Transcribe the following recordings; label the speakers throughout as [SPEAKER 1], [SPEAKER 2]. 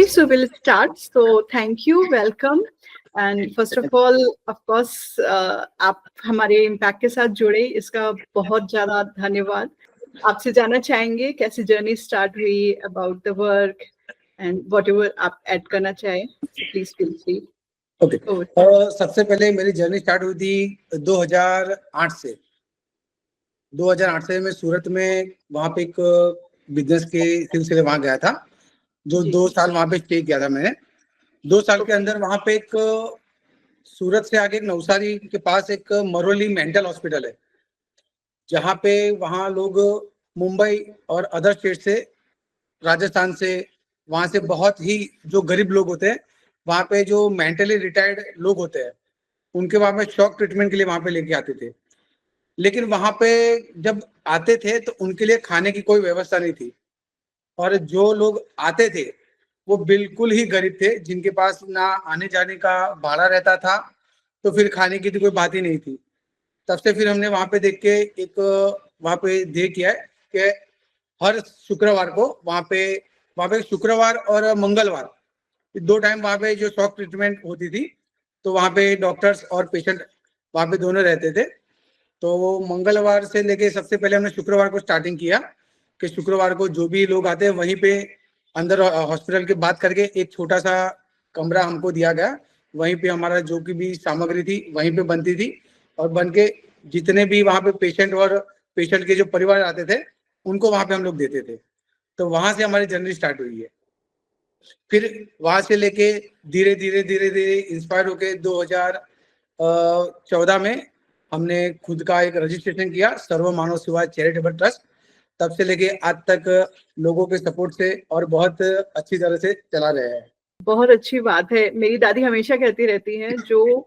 [SPEAKER 1] so we'll start. So thank you, welcome. And first of all, of course, आप हमारे impact के साथ जुड़े, इसका बहुत ज़्यादा धन्यवाद। आपसे जानना चाहेंगे कैसी जर्नी स्टार्ट हुई, about the work and whatever आप ऐड करना चाहें, प्लीज फील फ्री।
[SPEAKER 2] ओके, सबसे पहले मेरी जर्नी स्टार्ट हुई थी 2008 से। 2008 से मैं सूरत में वहाँ पे एक बिजनेस के सिलसिले वहाँ गया था, जो 2 साल वहाँ पे स्टे किया था मैंने। 2 साल के अंदर वहाँ पे एक सूरत से आगे नवसारी के पास एक मरोली मेंटल हॉस्पिटल है, जहाँ पे वहाँ लोग मुंबई और अदर स्टेट से, राजस्थान से, वहाँ से बहुत ही जो गरीब लोग होते हैं, वहाँ पे जो मेंटली रिटायर्ड लोग होते हैं, उनके वहाँ पे शॉक ट्रीटमेंट के लिए वहाँ पे लेके आते थे। लेकिन वहाँ पे जब आते थे तो उनके लिए खाने की कोई व्यवस्था नहीं थी, और जो लोग आते थे वो बिल्कुल ही गरीब थे, जिनके पास ना आने जाने का भाड़ा रहता था, तो फिर खाने की तो कोई बात ही नहीं थी। तब से फिर हमने वहाँ पे देख के एक वहाँ पे देख किया है कि हर शुक्रवार को वहाँ पे शुक्रवार और मंगलवार 2 टाइम वहाँ पे जो शॉक ट्रीटमेंट होती थी, तो वहाँ पे डॉक्टर्स और पेशेंट वहाँ पे दोनों रहते थे। तो वो मंगलवार से लेके सबसे पहले हमने शुक्रवार को स्टार्टिंग किया कि शुक्रवार को जो भी लोग आते हैं वहीं पे अंदर हॉस्पिटल की बात करके एक छोटा सा कमरा हमको दिया गया, वहीं पे हमारा जो की भी सामग्री थी वहीं पे बनती थी, और बन के जितने भी वहाँ पे पेशेंट और पेशेंट के जो परिवार आते थे उनको वहाँ पे हम लोग देते थे। तो वहां से हमारी जर्नी स्टार्ट हुई है। फिर वहां से लेके धीरे धीरे इंस्पायर होके 2014 में हमने खुद का एक रजिस्ट्रेशन किया, सर्व मानव सेवा चैरिटेबल ट्रस्ट। तब से लेके आज तक लोगों के सपोर्ट से और बहुत अच्छी तरह से चला रहे हैं।
[SPEAKER 1] बहुत अच्छी बात है। मेरी दादी हमेशा कहती रहती हैं, जो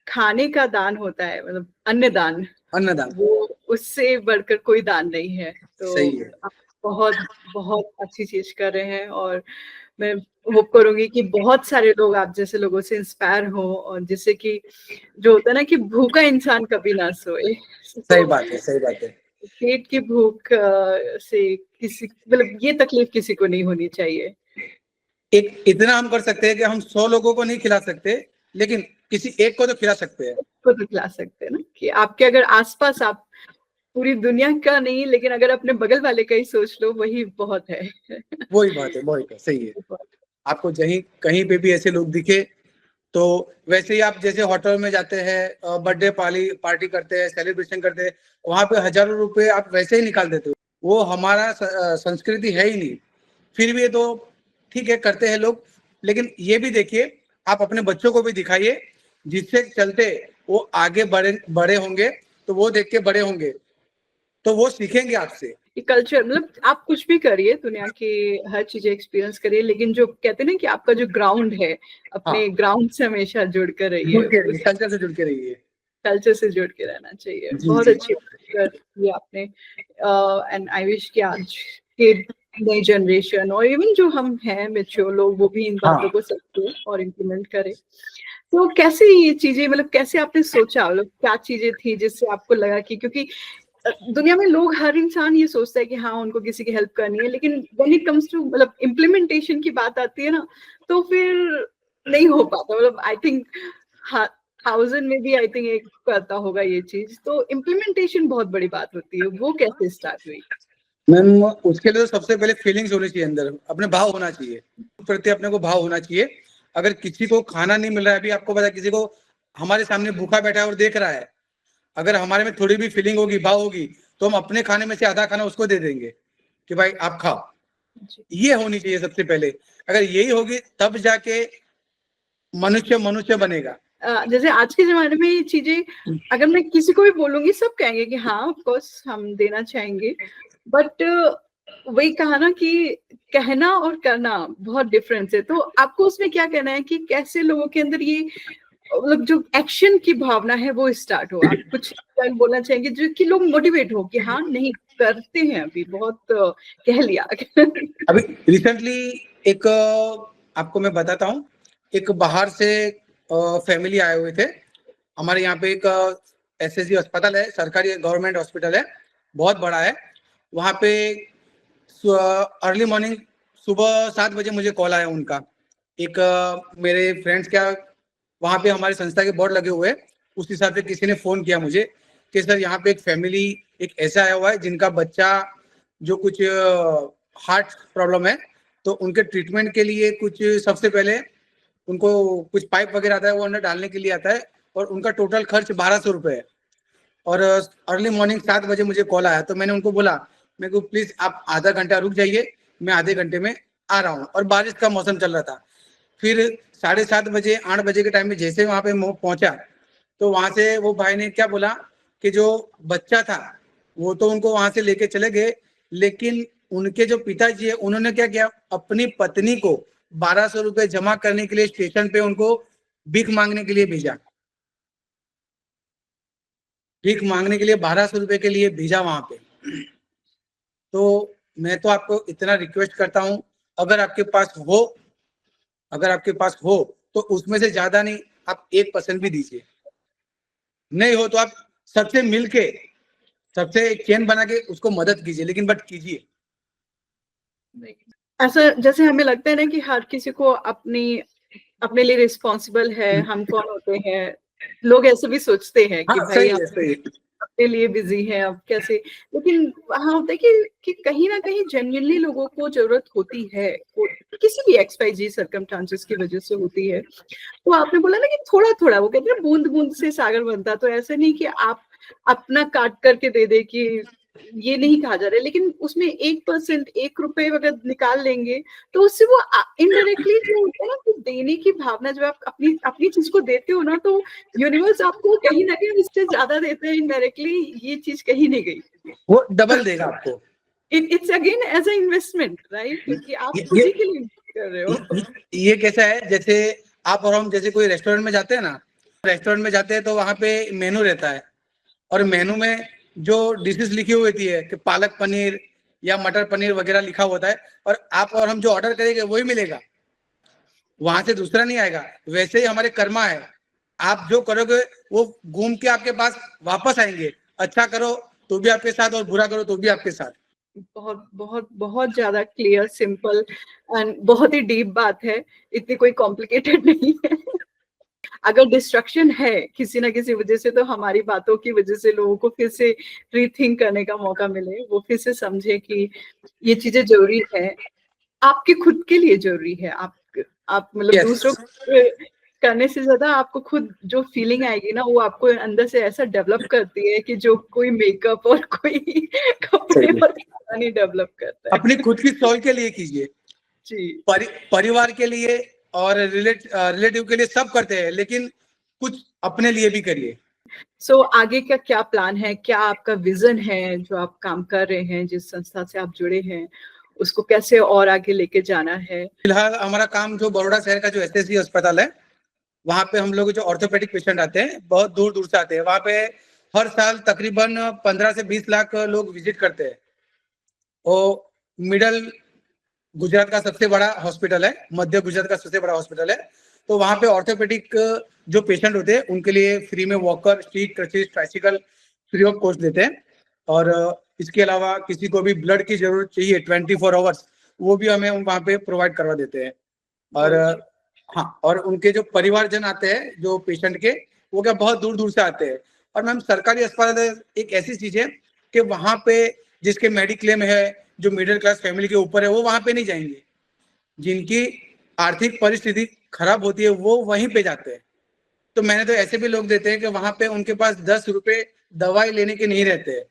[SPEAKER 1] खाने का दान होता है, मतलब अन्नदान, वो उससे बढ़कर कोई दान नहीं है। तो
[SPEAKER 2] सही है।
[SPEAKER 1] आप बहुत बहुत अच्छी चीज कर रहे हैं, और मैं होप करूंगी कि बहुत सारे लोग आप जैसे लोगों से इंस्पायर हो, और जिससे कि जो होता है ना कि भूखा इंसान कभी ना सोए।
[SPEAKER 2] सही बात है, सही बात है।
[SPEAKER 1] पेट की भूख से किसी, मतलब ये तकलीफ किसी को नहीं होनी चाहिए।
[SPEAKER 2] एक इतना हम कर सकते हैं कि हम 100 लोगों को नहीं खिला सकते, लेकिन किसी एक को तो खिला सकते हैं।
[SPEAKER 1] को तो खिला सकते हैं ना, कि आपके अगर आसपास, आप पूरी दुनिया का नहीं, लेकिन अगर अपने बगल वाले का ही सोच लो, वही बहुत है।
[SPEAKER 2] वही बात है, वही सही है। आपको कहीं पे भी ऐसे लोग दिखे, तो वैसे ही आप जैसे होटल में जाते हैं, बर्थडे पार्टी करते हैं, सेलिब्रेशन करते हैं, वहां पे हजारों रुपए आप वैसे ही निकाल देते हो। वो हमारा संस्कृति है ही नहीं। फिर भी तो ठीक है, करते हैं लोग, लेकिन ये भी देखिए, आप अपने बच्चों को भी दिखाइए, जिससे चलते वो आगे बड़े होंगे, तो वो देख के बड़े होंगे, तो वो सीखेंगे आपसे।
[SPEAKER 1] कल्चर, मतलब आप कुछ भी करिए, दुनिया की हर चीजें एक्सपीरियंस करिए, लेकिन जो कहते हैं ना कि आपका जो ग्राउंड है, अपने ग्राउंड से हमेशा जुड़ कर रहिए,
[SPEAKER 2] कल्चर से जुड़ के रहिए।
[SPEAKER 1] कल्चर से जुड़ के रहना चाहिए। बहुत अच्छी बात की आपने, एंड आई विश कि आज के नई जनरेशन और इवन जो हम हैं मेच्योर लोग, वो भी इन बातों को समझे और इम्प्लीमेंट करें। तो कैसे ये चीजें, मतलब कैसे आपने सोचा, मतलब क्या चीजें थी जिससे आपको लगा कि, क्योंकि दुनिया में लोग, हर इंसान ये सोचता है कि हाँ उनको किसी की हेल्प करनी है, लेकिन व्हेन इट कम्स टू, मतलब इम्प्लीमेंटेशन की बात आती है ना, तो फिर नहीं हो पाता। मतलब आई थिंक 1000 में भी आई थिंक एक करता होगा ये चीज, तो इम्प्लीमेंटेशन बहुत बड़ी बात होती है। वो कैसे स्टार्ट हुई?
[SPEAKER 2] मैम, उसके लिए तो सबसे पहले फीलिंग्स होनी चाहिए, अंदर अपने भाव होना चाहिए, प्रति अपने को भाव होना चाहिए। अगर किसी को खाना नहीं मिल रहा है, अभी आपको पता है, किसी को हमारे सामने भूखा बैठा है और देख रहा है, अगर हमारे में थोड़ी भी फीलिंग होगी, भाव होगी, तो हम अपने खाने में से आधा खाना उसको दे देंगे कि भाई आप खाओ। ये होनी चाहिए सबसे पहले। अगर यही होगी तब जाके मनुष्य बनेगा।
[SPEAKER 1] जैसे आज के जमाने में ये चीजें अगर मैं किसी को भी बोलूंगी, सब कहेंगे कि हाँ ऑफ कोर्स हम देना चाहेंगे, बट वही कहा ना कि कहना और करना बहुत डिफरेंस है। तो आपको उसमें क्या कहना है कि कैसे लोगों के अंदर ये, मतलब जो एक्शन की भावना है वो स्टार्ट हो? आप कुछ बोलना चाहेंगे जो कि लोग मोटिवेट हो कि हाँ नहीं करते हैं, अभी बहुत कह लिया।
[SPEAKER 2] अभी रिसेंटली एक आपको मैं बताता हूँ, एक बाहर से फैमिली आए हुए थे हमारे यहाँ पे। एक एसएसजी अस्पताल है, सरकारी गवर्नमेंट हॉस्पिटल है, बहुत बड़ा है। वहाँ पे अर्ली मॉर्निंग सुबह 7 बजे मुझे कॉल आया उनका एक मेरे फ्रेंड्स क्या वहाँ पे हमारी संस्था के बोर्ड लगे हुए हैं, उस हिसाब से किसी ने फोन किया मुझे कि सर यहाँ पे एक फैमिली एक ऐसा आया हुआ है जिनका बच्चा जो कुछ हार्ट प्रॉब्लम है, तो उनके ट्रीटमेंट के लिए कुछ सबसे पहले उनको कुछ पाइप वगैरह आता है वो अंदर डालने के लिए आता है, और उनका टोटल खर्च 1200 रुपये है। और अर्ली मॉर्निंग 7 बजे मुझे कॉल आया, तो मैंने उनको बोला मेरे को प्लीज आप आधा घंटा रुक जाइए, मैं आधे घंटे में आ रहा हूँ, और बारिश का मौसम चल रहा था। फिर 7:30 बजे 8 बजे के टाइम में जैसे वहां पे पहुंचा, तो वहां से वो भाई ने क्या बोला कि जो बच्चा था वो तो उनको वहां से लेके चले गए, लेकिन उनके जो पिताजी है उन्होंने क्या किया, अपनी पत्नी को 1200 रुपये जमा करने के लिए स्टेशन पे उनको भीख मांगने के लिए भेजा, भीख मांगने के लिए 1200 रुपये के लिए भेजा वहां पे। तो मैं तो आपको इतना रिक्वेस्ट करता हूं, अगर आपके पास हो तो उसमें से ज्यादा नहीं, आप 1% भी दीजिए, नहीं हो तो आप सबसे मिलके सबसे एक चेन बना के उसको मदद कीजिए, लेकिन बट कीजिए।
[SPEAKER 1] ऐसा जैसे हमें लगता है ना कि हर किसी को अपने लिए रिस्पॉन्सिबल है, हम कौन होते हैं, लोग ऐसे भी सोचते हैं कि
[SPEAKER 2] हाँ,
[SPEAKER 1] भाई आप
[SPEAKER 2] सही है।
[SPEAKER 1] अपने लिए बिजी है अब कैसे, लेकिन वहां होता है कि कहीं ना कहीं जेन्युइनली लोगों को जरूरत होती है, किसी भी XYZ सर्कमस्टांसेस की वजह से होती है। तो आपने बोला ना कि थोड़ा थोड़ा, वो कहते हैं बूंद बूंद से सागर बनता, तो ऐसा नहीं कि आप अपना काट करके दे दे, कि ये नहीं कहा जा रहा है, लेकिन उसमें 1%, 1 रुपए अगर निकाल लेंगे तो उससे वो इनडायरेक्टली जो होता है ना, कि देने की भावना, जब आप अपनी अपनी चीज को देते हो ना, तो यूनिवर्स आपको कहीं ना कहीं इससे ज्यादा देते हैं इनडायरेक्टली, ये चीज कहीं नहीं गई,
[SPEAKER 2] वो डबल देगा आपको।
[SPEAKER 1] It's again as a investment, right, क्योंकि आप खुद ही के लिए कर रहे हो।
[SPEAKER 2] ये कैसा है, जैसे आप और हम जैसे कोई रेस्टोरेंट में जाते हैं ना, रेस्टोरेंट में जाते हैं तो वहां पे मेनू रहता है, और मेनू में जो डिशेस लिखी हुई होती है कि पालक पनीर या मटर पनीर वगैरह लिखा होता है, और आप और हम जो ऑर्डर करेंगे वही मिलेगा, वहां से दूसरा नहीं आएगा। वैसे ही हमारे कर्मा है, आप जो करोगे वो घूम के आपके पास वापस आएंगे, अच्छा करो तो भी आपके साथ और बुरा करो तो भी आपके साथ।
[SPEAKER 1] बहुत बहुत बहुत ज्यादा क्लियर, सिंपल एंड बहुत ही डीप बात है, इतनी कोई कॉम्प्लिकेटेड नहीं है। अगर डिस्ट्रक्शन है किसी ना किसी वजह से, तो हमारी बातों की वजह से लोगों को फिर से रीथिंक करने का मौका मिले, वो फिर से समझे कि ये चीजें जरूरी है, आपके खुद के लिए जरूरी है। आप मतलब
[SPEAKER 2] Yes.
[SPEAKER 1] दूसरों को करने से ज्यादा आपको खुद जो फीलिंग आएगी ना, वो आपको अंदर से ऐसा डेवलप करती है कि जो कोई मेकअप और कोई कपड़े और खाना नहीं डेवलप करता है।
[SPEAKER 2] अपनी खुद की सोल के लिए कीजिए
[SPEAKER 1] जी,
[SPEAKER 2] परिवार के लिए और रिलेटिव के लिए सब करते हैं, लेकिन कुछ अपने लिए भी करिए।
[SPEAKER 1] सो आगे का क्या प्लान है, क्या आपका विजन है, जो आप काम कर रहे हैं, जिस संस्था से आप जुड़े हैं, उसको कैसे और आगे लेके जाना है?
[SPEAKER 2] फिलहाल हमारा काम जो बड़ौदा शहर का जो SSC अस्पताल है, वहाँ पे हम लोग जो ऑर्थोपेडिक पेशेंट आते हैं बहुत दूर दूर से आते हैं, वहाँ पे हर साल तकरीबन 15 से 20 लाख लोग विजिट करते हैं। और मिडल गुजरात का सबसे बड़ा हॉस्पिटल है, मध्य गुजरात का सबसे बड़ा हॉस्पिटल है, तो वहाँ पे ऑर्थोपेडिक जो पेशेंट होते हैं उनके लिए फ्री में walker, stick, crutches, tricycle free of cost देते हैं। और इसके अलावा किसी को भी ब्लड की जरूरत चाहिए 24 आवर्स, वो भी हमें वहाँ पे प्रोवाइड करवा देते हैं। और हाँ, और उनके जो परिवारजन आते हैं जो पेशेंट के, वो क्या बहुत दूर दूर से आते हैं। और मैम सरकारी अस्पताल एक ऐसी चीज है कि वहाँ पे जिसके मेडिक्लेम है, जो मिडिल क्लास फैमिली के ऊपर है, वो वहाँ पे नहीं जाएंगे, जिनकी आर्थिक परिस्थिति खराब होती है वो वहीं पे जाते हैं। तो मैंने तो ऐसे भी लोग देते हैं कि वहां पे उनके पास 10 रुपए दवाई लेने के नहीं रहते हैं,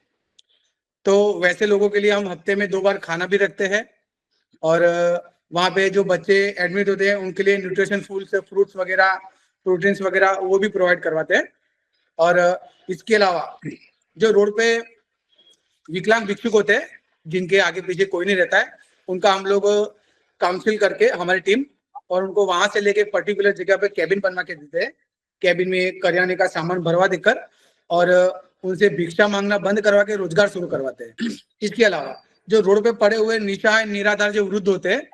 [SPEAKER 2] तो वैसे लोगों के लिए हम हफ्ते में 2 बार खाना भी रखते हैं। और वहाँ पे जो बच्चे एडमिट होते हैं उनके लिए न्यूट्रिशन फूड्स, फ्रूट्स वगैरह, प्रोटीन्स वगैरह वो भी प्रोवाइड करवाते हैं। और इसके अलावा जो रोड पे विकलांग भिक्षुक होते हैं जिनके आगे पीछे कोई नहीं रहता है, उनका हम लोग काउंसिल करके हमारी टीम, और उनको वहां से लेके पर्टिकुलर जगह पे कैबिन बनवा के देते हैं, कैबिन में करियाने का सामान भरवा देकर, और उनसे भिक्षा मांगना बंद करवा के रोजगार शुरू करवाते हैं। इसके अलावा जो रोड पे पड़े हुए निशान निराधार जो वृद्ध होते हैं,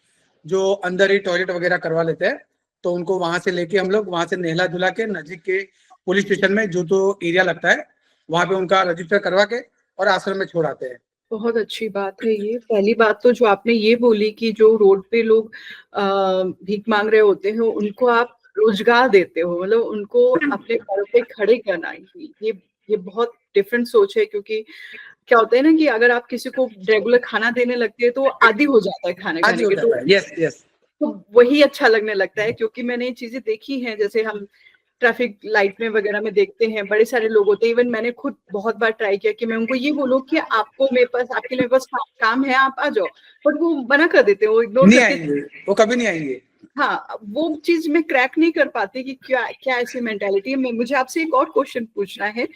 [SPEAKER 2] जो अंदर ही टॉयलेट वगैरह करवा लेते हैं, तो उनको वहां से लेके हम लोग वहां से नहला धुला के नजदीक के पुलिस स्टेशन में जो तो एरिया लगता है वहां पे उनका रजिस्टर करवा के और आश्रम में छोड़ आते हैं।
[SPEAKER 1] बहुत अच्छी बात है ये। पहली बात तो जो आपने ये बोली कि जो रोड पे लोग भीख मांग रहे होते हैं उनको आप रोजगार देते हो, मतलब उनको अपने पैरों पे खड़े करना, ये बहुत डिफरेंट सोच है। क्योंकि क्या होता है ना कि अगर आप किसी को रेगुलर खाना देने लगते हैं तो वो आदी हो जाता है खाने
[SPEAKER 2] आदि
[SPEAKER 1] खाने
[SPEAKER 2] हो
[SPEAKER 1] के,
[SPEAKER 2] जाता है, यस यस।
[SPEAKER 1] तो वही अच्छा लगने लगता है। क्योंकि मैंने ये चीजें देखी हैं, जैसे हम ट्रैफिक लाइट में वगैरह में देखते हैं बड़े सारे लोग होते हैं। इवन मैंने खुद बहुत बार ट्राई किया कि मैं उनको ये बोलूं कि आपको मेरे पास, आपके लिए मेरे पास काम है, आप आ जाओ, बट वो मना कर देते हैं, वो इग्नोर
[SPEAKER 2] नहीं
[SPEAKER 1] करके।
[SPEAKER 2] आएंगे, वो कभी नहीं आएंगे।
[SPEAKER 1] हाँ, वो चीज मैं क्रैक नहीं कर पाती कि क्या क्या ऐसी मेंटालिटी है। मुझे आपसे एक और क्वेश्चन पूछना है,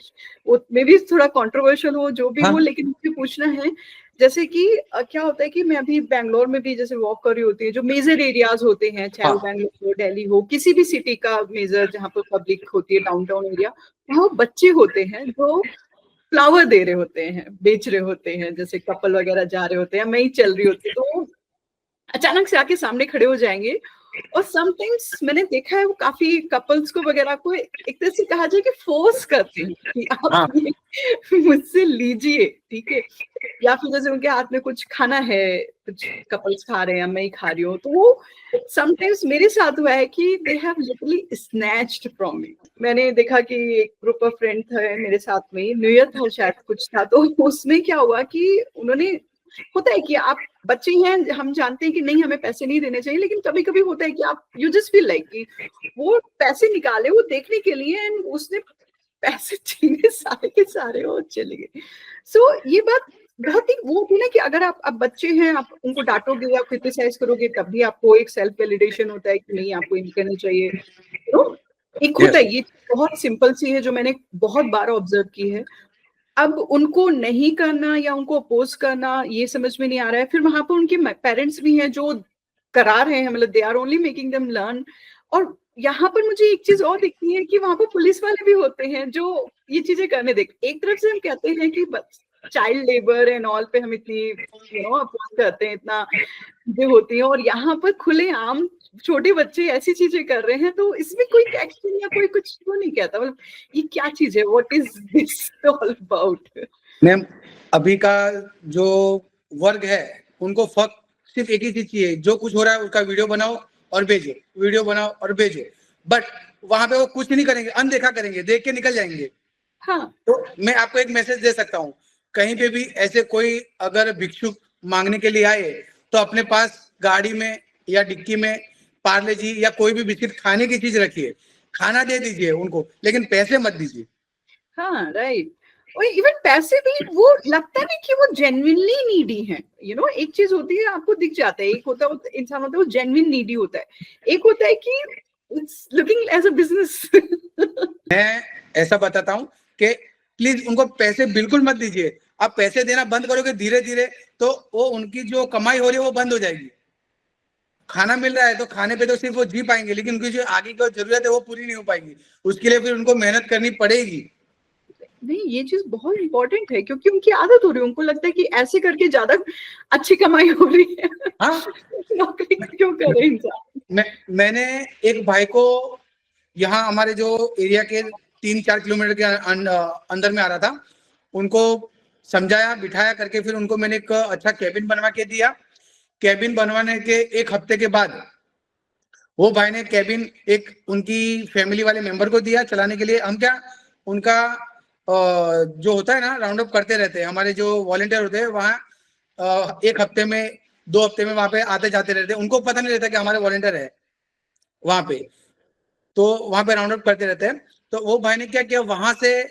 [SPEAKER 1] वो मे भी थोड़ा कंट्रोवर्शियल हो, जो भी हो,
[SPEAKER 2] हाँ
[SPEAKER 1] लेकिन मुझे पूछना है। जैसे कि क्या होता है कि मैं अभी बैंगलोर में भी जैसे वॉक कर रही होती है, जो मेजर एरियाज होते हैं, चाहे वो
[SPEAKER 2] हाँ
[SPEAKER 1] बैंगलोर हो, दिल्ली हो, किसी भी सिटी का मेजर जहाँ पर पब्लिक होती है, डाउनटाउन एरिया, वहाँ बच्चे होते हैं जो फ्लावर दे रहे होते हैं, बेच रहे होते हैं, जैसे कपल वगैरह जा रहे होते हैं, मैं ही चल रही होती है, तो वो अचानक से आके सामने खड़े हो जाएंगे। और समटाइम्स मैंने देखा है वो काफी कपल्स को वगैरह को एक तरह से कहा जाए कि फोर्स करते हैं कि आप
[SPEAKER 2] हाँ
[SPEAKER 1] ये मुझसे लीजिए, ठीक है। या फिर जैसे उनके हाथ में कुछ खाना है, कुछ कपल्स खा रहे हैं, मैं ही खा रही हूँ, तो वो समटाइम्स मेरे साथ हुआ है कि they have literally snatched from me. मैंने देखा कि एक ग्रुप ऑफ फ्रेंड थे मेरे साथ में, न्यू ईयर था शायद कुछ था, तो उसमें क्या हुआ कि उन्होंने, होता है कि आप बच्चे हैं, हम जानते हैं कि नहीं हमें पैसे नहीं देने चाहिए, लेकिन कभी कभी होता है कि आप यू जस्ट फील लाइक कि वो पैसे निकाले वो देखने के लिए, एंड उसने पैसे छीने सारे के सारे और चले गए। सो ये बात बहुत ही वो होती है ना कि अगर आप अब बच्चे हैं, आप उनको डांटोगे या क्रिटिसाइज करोगे, तब भी आपको एक सेल्फ वैलिडेशन होता है कि नहीं आपको ये करना चाहिए, तो एक होता
[SPEAKER 2] यस।
[SPEAKER 1] है। ये बहुत सिंपल सी है जो मैंने बहुत बार ऑब्जर्व की है। अब उनको नहीं करना या उनको अपोज करना ये समझ में नहीं आ रहा है। फिर वहां पर उनके पेरेंट्स भी हैं जो करा रहे हैं, मतलब they are only making them learn. और यहाँ पर मुझे एक चीज और दिखती है कि वहां पर पुलिस वाले भी होते हैं जो ये चीजें करने देख। एक तरफ से हम कहते हैं कि चाइल्ड लेबर एंड ऑल पे हम इतनी अपोज करते हैं, इतना चीजें होती हैं, और यहाँ पर खुले आम छोटे बच्चे ऐसी चीजें कर रहे हैं, तो इसमें कोई एक्शन या कोई कुछ क्यों नहीं कहता, मतलब ये क्या चीज है, what is this all about.
[SPEAKER 2] Ma'am, अभी का जो वर्ग है उनको फर्क सिर्फ एक ही चीज चाहिए, जो कुछ हो रहा है उसका वीडियो बनाओ और भेजो, वीडियो बनाओ और भेजो। बट वहां पे वो कुछ नहीं करेंगे, अनदेखा करेंगे, देख के निकल जाएंगे।
[SPEAKER 1] हाँ,
[SPEAKER 2] तो मैं आपको एक मैसेज दे सकता हूँ, कहीं पे भी ऐसे कोई अगर भिक्षुक मांगने के लिए आए तो अपने पास गाड़ी में या डिक्की में पार्ले जी या कोई भी बिस्किट खाने की चीज रखिए, खाना दे दीजिए उनको, लेकिन पैसे मत दीजिए।
[SPEAKER 1] हाँ, राइट। और इवन पैसे भी वो लगता नहीं कि वो जेन्युइनली नीडी है, एक चीज होती है आपको दिख जाता है, एक होता है इंसान होता है वो जेन्युइन नीडी होता है, एक होता है कि it's looking as a business.
[SPEAKER 2] मैं ऐसा बताता हूँ कि प्लीज उनको पैसे बिल्कुल मत दीजिए। आप पैसे देना बंद करोगे धीरे धीरे तो वो उनकी जो कमाई हो रही है वो बंद हो जाएगी। खाना मिल रहा है तो खाने पे तो सिर्फ वो जी पाएंगे, लेकिन उनकी जो आगे की जरूरत है वो पूरी नहीं हो पाएगी। उसके लिए फिर उनको मेहनत करनी पड़ेगी।
[SPEAKER 1] नहीं, ये चीज बहुत इंपॉर्टेंट है, क्योंकि उनकी आदत हो रही है, उनको लगता है कि ऐसे करके ज्यादा अच्छी कमाई हो रही है।
[SPEAKER 2] हाँ,
[SPEAKER 1] नौकरी क्यों करे इंसान।
[SPEAKER 2] मैंने एक भाई को यहाँ हमारे जो एरिया के 3-4 किलोमीटर के अंदर में आ रहा था, उनको समझाया बिठाया करके, फिर उनको मैंने एक अच्छा केबिन बनवा के दिया। केबिन बनवाने के एक हफ्ते के बाद वो भाई ने केबिन एक उनकी फैमिली वाले मेंबर को दिया चलाने के लिए। हम क्या उनका जो होता है ना राउंड अप करते रहते हैं, हमारे जो वॉलंटियर होते हैं वहाँ एक हफ्ते में 2 हफ्ते में वहां पे आते जाते रहते हैं, उनको पता नहीं रहता कि हमारे वॉलंटियर है वहां पे, तो वहां पे राउंड अप करते रहते हैं। तो वो भाई ने क्या किया, वहां से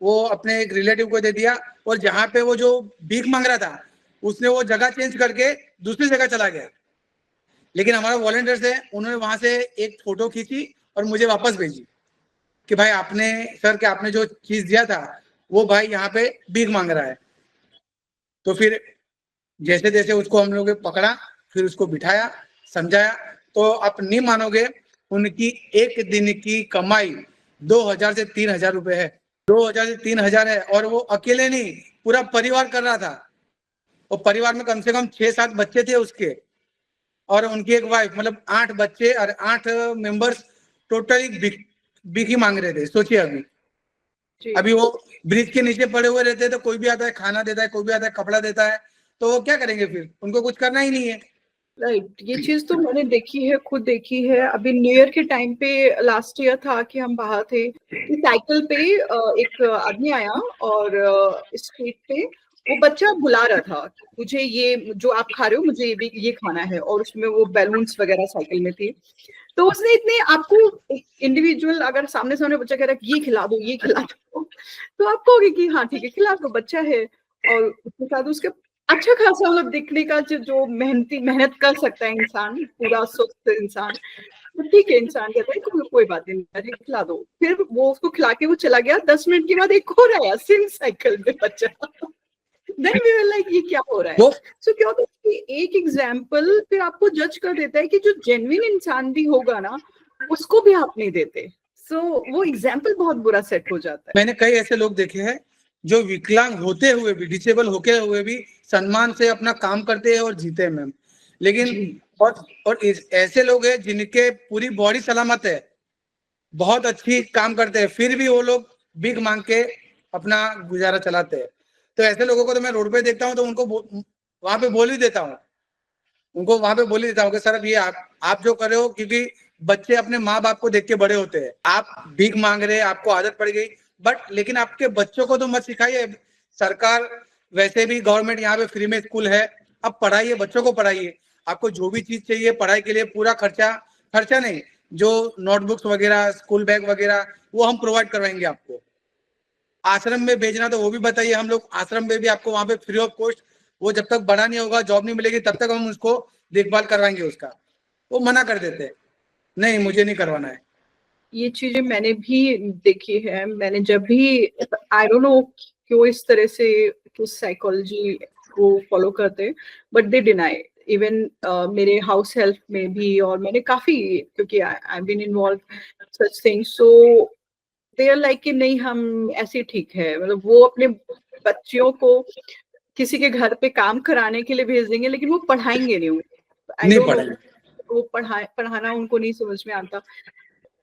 [SPEAKER 2] वो अपने एक रिलेटिव को दे दिया, और जहाँ पे वो जो भीख मांग रहा था उसने वो जगह चेंज करके दूसरी जगह चला गया। लेकिन हमारे वॉलंटियर्स है उन्होंने वहां से एक फोटो खींची और मुझे वापस भेजी कि भाई आपने सर के आपने जो चीज दिया था वो भाई यहाँ पे भीख मांग रहा है। तो फिर जैसे जैसे उसको हम लोग पकड़ा, फिर उसको बिठाया, समझाया, तो आप नहीं मानोगे उनकी एक दिन की कमाई 2,000 से 3,000 रुपए है। 2,000 से 3,000 है, और वो अकेले नहीं पूरा परिवार कर रहा था। और परिवार में कम से कम 6-7 बच्चे थे उसके, और उनकी एक वाइफ, मतलब 8 बच्चे और 8 मेंबर्स टोटली भीख ही मांग रहे थे। सोचिए अभी
[SPEAKER 1] जी
[SPEAKER 2] अभी वो ब्रिज के नीचे पड़े हुए रहते हैं, तो कोई भी आता है खाना देता है, कोई भी आता है कपड़ा देता है, तो वो क्या करेंगे फिर? उनको कुछ करना ही नहीं है।
[SPEAKER 1] राइट, ये चीज तो मैंने देखी है, खुद देखी है। अभी न्यू ईयर के टाइम पे लास्ट ईयर था कि हम बाहर थे कि साइकिल पे एक आदमी आया और स्ट्रीट पे वो बच्चा बुला रहा था कि मुझे ये जो आप खा रहे हो मुझे ये भी ये खाना है, और उसमें वो बैलून्स वगैरह साइकिल में थी। तो उसने इतने आपको इंडिविजुअल अगर सामने सामने बच्चा कह रहा है ये खिला दो ये खिला दो, तो आप कहोगे कि हाँ ठीक है खिला दो, बच्चा है। और उसके साथ उसके अच्छा खासा मतलब दिखने का जो मेहनत कर सकता है इंसान, पूरा स्वस्थ इंसान, तो ठीक है इंसान कहता है कोई बात नहीं अरे खिला दो। फिर वो उसको खिला के वो चला गया, 10 मिनट के बाद एक और आया सेम साइकिल पे बच्चा। देन वी वर लाइक ये क्या हो रहा है।
[SPEAKER 2] वो
[SPEAKER 1] सो क्या होता है कि एक एग्जाम्पल फिर आपको जज कर देता है कि जो जेन्युइन इंसान भी होगा ना उसको भी आप नहीं देते। सो वो एग्जाम्पल बहुत बुरा सेट हो जाता है।
[SPEAKER 2] मैंने कई ऐसे लोग देखे हैं जो विकलांग होते हुए भी, डिसेबल होके हुए भी सम्मान से अपना काम करते हैं और जीते हैं मैम। लेकिन और ऐसे लोग हैं जिनके पूरी बॉडी सलामत है, बहुत अच्छी काम करते हैं, फिर भी वो लोग भीख मांग के अपना गुजारा चलाते हैं। तो ऐसे लोगों को तो मैं रोड पे देखता हूँ तो उनको वहां पे बोल ही देता हूँ, उनको वहां पे बोल ही देता हूँ कि सर अब ये आप जो कर रहे हो, क्योंकि बच्चे अपने माँ बाप को देख के बड़े होते हैं। आप भीख मांग रहे हैं, आपको आदत पड़ गई, बट लेकिन आपके बच्चों को तो मत सिखाइए। सरकार वैसे भी गवर्नमेंट यहाँ पे फ्री में स्कूल है, अब पढ़ाइए, बच्चों को पढ़ाइए। आपको जो भी चीज चाहिए पढ़ाई के लिए पूरा खर्चा नहीं, जो नोटबुक्स वगैरह, स्कूल बैग वगैरह, वो हम प्रोवाइड करवाएंगे आपको। आश्रम में भेजना तो वो भी बताइए, हम लोग आश्रम में भी आपको वहां पे फ्री ऑफ कॉस्ट, वो जब तक बड़ा नहीं होगा, जॉब नहीं मिलेगी, तब तक हम उसको देखभाल करवाएंगे उसका। वो मना कर देते हैं, नहीं मुझे नहीं करवाना है।
[SPEAKER 1] ये चीजें मैंने भी देखी है। मैंने जब भी आई डोंट नो क्यों इस तरह से किस साइकोलॉजी को फॉलो करते हैं, बट दे डिनाई इवन मेरे हाउस हेल्प में भी, और मैंने काफी क्योंकि I been involve such things, so they are like कि नहीं हम ऐसे ठीक है। मतलब वो अपने बच्चियों को किसी के घर पे काम कराने के लिए भेज देंगे लेकिन वो पढ़ाएंगे नहीं। आई
[SPEAKER 2] नहीं
[SPEAKER 1] डोंट नो,
[SPEAKER 2] पढ़ेंगे।
[SPEAKER 1] वो पढ़ाना उनको नहीं समझ में आता।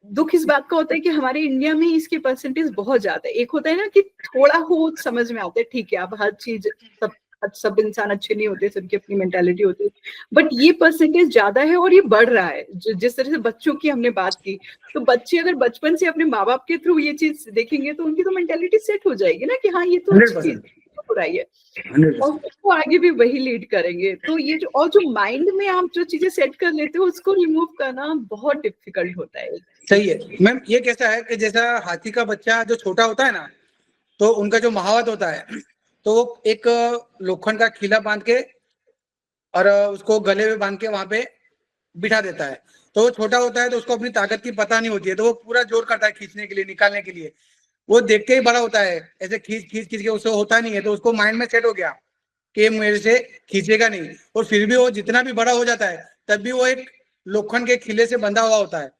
[SPEAKER 1] दुख इस बात का होता है कि हमारे इंडिया में इसकी परसेंटेज बहुत ज्यादा है। एक होता है ना कि थोड़ा हो समझ में आता है, ठीक है, अब हर चीज सब इंसान अच्छे नहीं होते, सबकी अपनी मेंटालिटी होती है, बट ये परसेंटेज ज्यादा है और ये बढ़ रहा है। जिस तरह से बच्चों की हमने बात की, तो बच्चे अगर बचपन से अपने माँ बाप के थ्रू ये चीज देखेंगे तो उनकी तो मेंटालिटी सेट हो जाएगी ना कि हाँ ये तो अच्छी चीज
[SPEAKER 2] 100%।
[SPEAKER 1] हो रही है, और
[SPEAKER 2] 100%।
[SPEAKER 1] उसको आगे भी वही लीड करेंगे। तो ये जो माइंड में आप जो चीजें सेट कर लेते हो उसको रिमूव करना बहुत डिफिकल्ट होता है।
[SPEAKER 2] सही है मैम। ये कैसा है कि जैसा हाथी का बच्चा जो छोटा होता है ना, तो उनका जो महावत होता है, तो वो एक लोखंड का खीला बांध के और उसको गले में बांध के वहां पे बिठा देता है। तो वो छोटा होता है तो उसको अपनी ताकत की पता नहीं होती है, तो वो पूरा जोर करता है खींचने के लिए, निकालने के लिए। वो देख के ही बड़ा होता है, ऐसे खींच खींच खींच के उससे होता नहीं है, तो उसको माइंड में सेट हो गया कि मेरे से खींचेगा नहीं। और फिर भी वो जितना भी बड़ा हो जाता है तब भी वो एक लोखंड के खिले से बंधा हुआ होता है,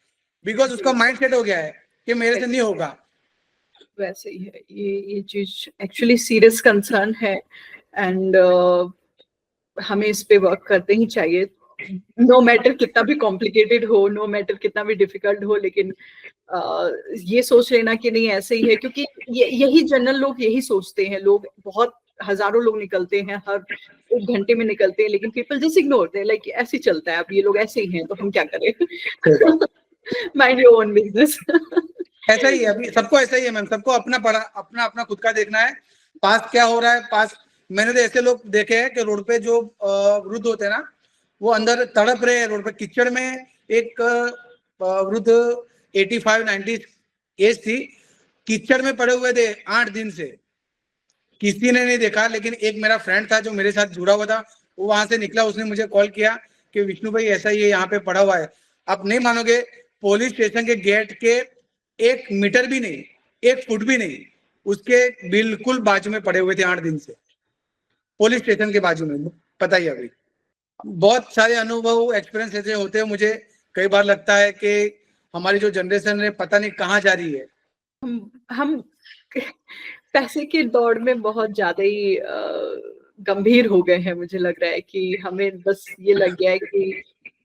[SPEAKER 2] बिकॉज उसका माइंड सेट हो गया है कि मेरे से नहीं होगा।
[SPEAKER 1] वैसे ही है ये चीज एक्चुअली सीरियस कंसर्न है, एंड हमें इस पे वर्क करते ही चाहिए, नो मैटर कितना भी कॉम्प्लिकेटेड हो, नो मैटर कितना भी डिफिकल्ट हो। लेकिन ये सोच लेना कि नहीं ऐसे ही है, क्योंकि यही जनरल लोग यही सोचते हैं। लोग बहुत हजारों लोग निकलते हैं, हर 1 घंटे में निकलते हैं, लेकिन people just ignore they like ऐसे ही चलता है, अब ये लोग ऐसे ही हैं तो हम क्या करें। Mind your own business.
[SPEAKER 2] ऐसा ही है, अभी सबको ऐसा ही है मैम, सबको अपना पढ़ा, अपना अपना खुद का देखना है। पास क्या हो रहा है पास। मैंने तो ऐसे लोग देखे हैं कि रोड पे जो वृद्ध होते हैं ना, वो अंदर तड़प रहे हैं रोड पे कीचड़ में। एक वृद्ध 85-90 एज थी, कीचड़ में पड़े हुए थे 8 दिन से, किसी ने नहीं देखा। लेकिन एक मेरा फ्रेंड था जो मेरे साथ जुड़ा हुआ था, वो वहां से निकला, उसने मुझे कॉल किया कि विष्णु भाई ऐसा ही है, यहाँ पे पड़ा हुआ है। आप नहीं मानोगे, पुलिस स्टेशन के गेट के 1 मीटर भी नहीं, 1 फुट भी नहीं, उसके बिल्कुल बाजू में पड़े हुए थे 8 दिन से, पुलिस स्टेशन के बाजू में। पता ही अभी बहुत सारे अनुभव एक्सपीरियंस ऐसे होते हैं। मुझे कई बार लगता है कि हमारी जो जनरेशन है पता नहीं कहाँ जा रही है।
[SPEAKER 1] हम पैसे की दौड़ में बहुत ज्यादा ही गंभीर हो गए हैं। मुझे लग रहा है कि हमें बस ये लग गया है कि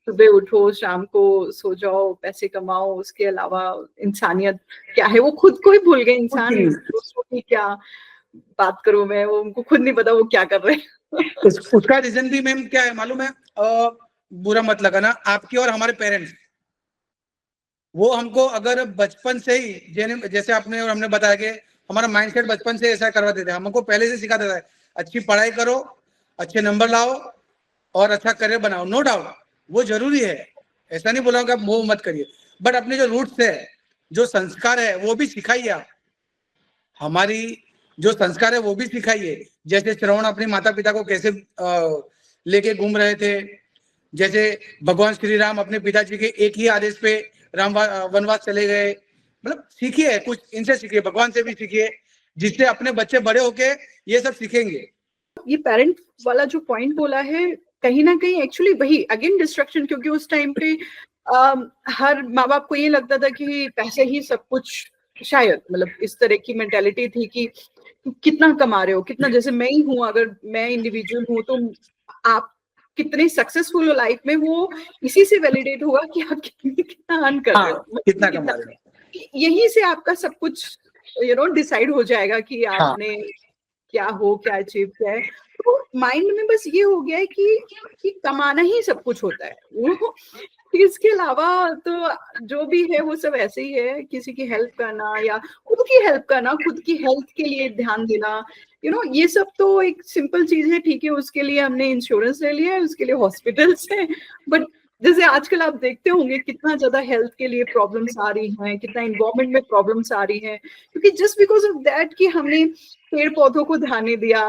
[SPEAKER 1] सुबह उठो, शाम को सो जाओ, पैसे कमाओ, उसके अलावा इंसानियत क्या है वो खुद को ही भूल गए इंसान। दूसरों की क्या बात करूं मैं, वो उनको खुद नहीं पता वो क्या कर रहे हैं।
[SPEAKER 2] उसका रीजन भी मैम क्या है मालूम है? बुरा मत लगाना, आपके और हमारे पेरेंट्स, वो हमको अगर बचपन से ही जैसे आपने और हमने बताया कि हमारा माइंडसेट बचपन से ऐसा करवा देते हैं, हमको पहले से सिखा देता है अच्छी पढ़ाई करो, अच्छे नंबर लाओ और अच्छा करियर बनाओ। नो डाउट वो जरूरी है, ऐसा नहीं बोला कि आप वो मत करिए, बट अपने जो रूट्स है, जो संस्कार है वो भी सिखाइए आप। हमारी जो संस्कार है वो भी सिखाइए। जैसे श्रवण अपने माता पिता को कैसे लेके घूम रहे थे, जैसे भगवान श्री राम अपने पिताजी के एक ही आदेश पे राम वनवास चले गए। मतलब सीखिए कुछ, इनसे सीखिए, भगवान से भी सीखिए, जिससे अपने बच्चे बड़े होके ये सब सीखेंगे।
[SPEAKER 1] ये पेरेंट वाला जो पॉइंट बोला है, कहीं ना कहीं एक्चुअली वही अगेन डिस्ट्रक्शन, क्योंकि उस टाइम पे हर माँ बाप को ये लगता था कि पैसे ही सब कुछ, शायद मतलब इस तरह की मेंटेलिटी थी कि कितना कमा रहे हो, कितना, जैसे मैं ही हूँ, अगर मैं इंडिविजुअल हूँ तो आप कितने सक्सेसफुल हो लाइफ में, वो इसी से वैलिडेट होगा कि आप कितना अर्न कर रहे हो,
[SPEAKER 2] कितना कमा रहे हो,
[SPEAKER 1] यही से आपका सब कुछ डिसाइड हो जाएगा कि आपने क्या हो, क्या अचीव किया है। तो माइंड में बस ये हो गया है कि कमाना ही सब कुछ होता है, वो इसके अलावा तो जो भी है वो सब ऐसे ही है। किसी की हेल्प करना या खुद की हेल्प करना, खुद की हेल्थ के लिए ध्यान देना, ये सब तो एक सिंपल चीज है, ठीक है, उसके लिए हमने इंश्योरेंस ले लिया है, उसके लिए हॉस्पिटल्स है। बट जैसे आजकल आप देखते होंगे कितना ज्यादा हेल्थ के लिए प्रॉब्लम्स आ रही हैं, कितना इन्वायरमेंट में प्रॉब्लम्स आ रही हैं, क्योंकि जस्ट बिकॉज ऑफ दैट कि हमने पेड़ पौधों को ध्यान नहीं दिया,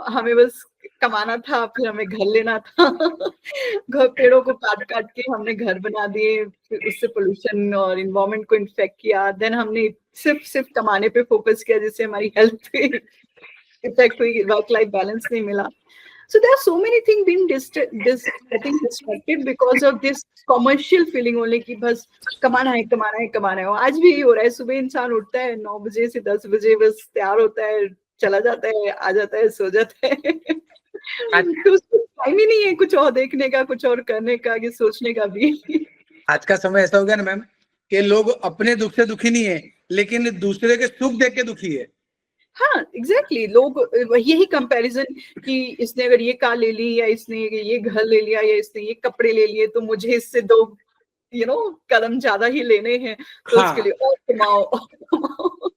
[SPEAKER 1] हमें बस कमाना था, फिर हमें घर लेना था। घर, पेड़ों को काट काट के हमने घर बना दिए, फिर उससे पोल्यूशन और इन्वायरमेंट को इन्फेक्ट किया, देन हमने सिर्फ कमाने पे फोकस किया, जिससे हमारी हेल्थ पे इफेक्ट हुई, वर्क लाइफ बैलेंस नहीं मिला। So there are so many things being getting distracted because of this commercial feeling only कि बस कमाना है, कमाना है, कमाना है। आज भी यही हो रहा है, सुबह इंसान उठता है 9 बजे से 10 बजे, बस तैयार होता है, चला जाता है, आ जाता है, सो जाता है। तो उसको टाइम ही नहीं है कुछ और देखने का, कुछ और करने का, कि सोचने का भी।
[SPEAKER 2] आज का समय ऐसा हो गया ना मैम कि लोग अपने दुख से दुखी नहीं है, लेकिन दूसरे के सुख देख के दुखी है।
[SPEAKER 1] हाँ एग्जैक्टली, लोग यही कंपैरिजन कि इसने अगर ये कार ले ली, या इसने ये घर ले लिया, या इसने ये कपड़े ले लिए, तो मुझे इससे 2 कदम ज्यादा ही लेने हैं, तो उसके लिए और कमाओ, और कमाओ।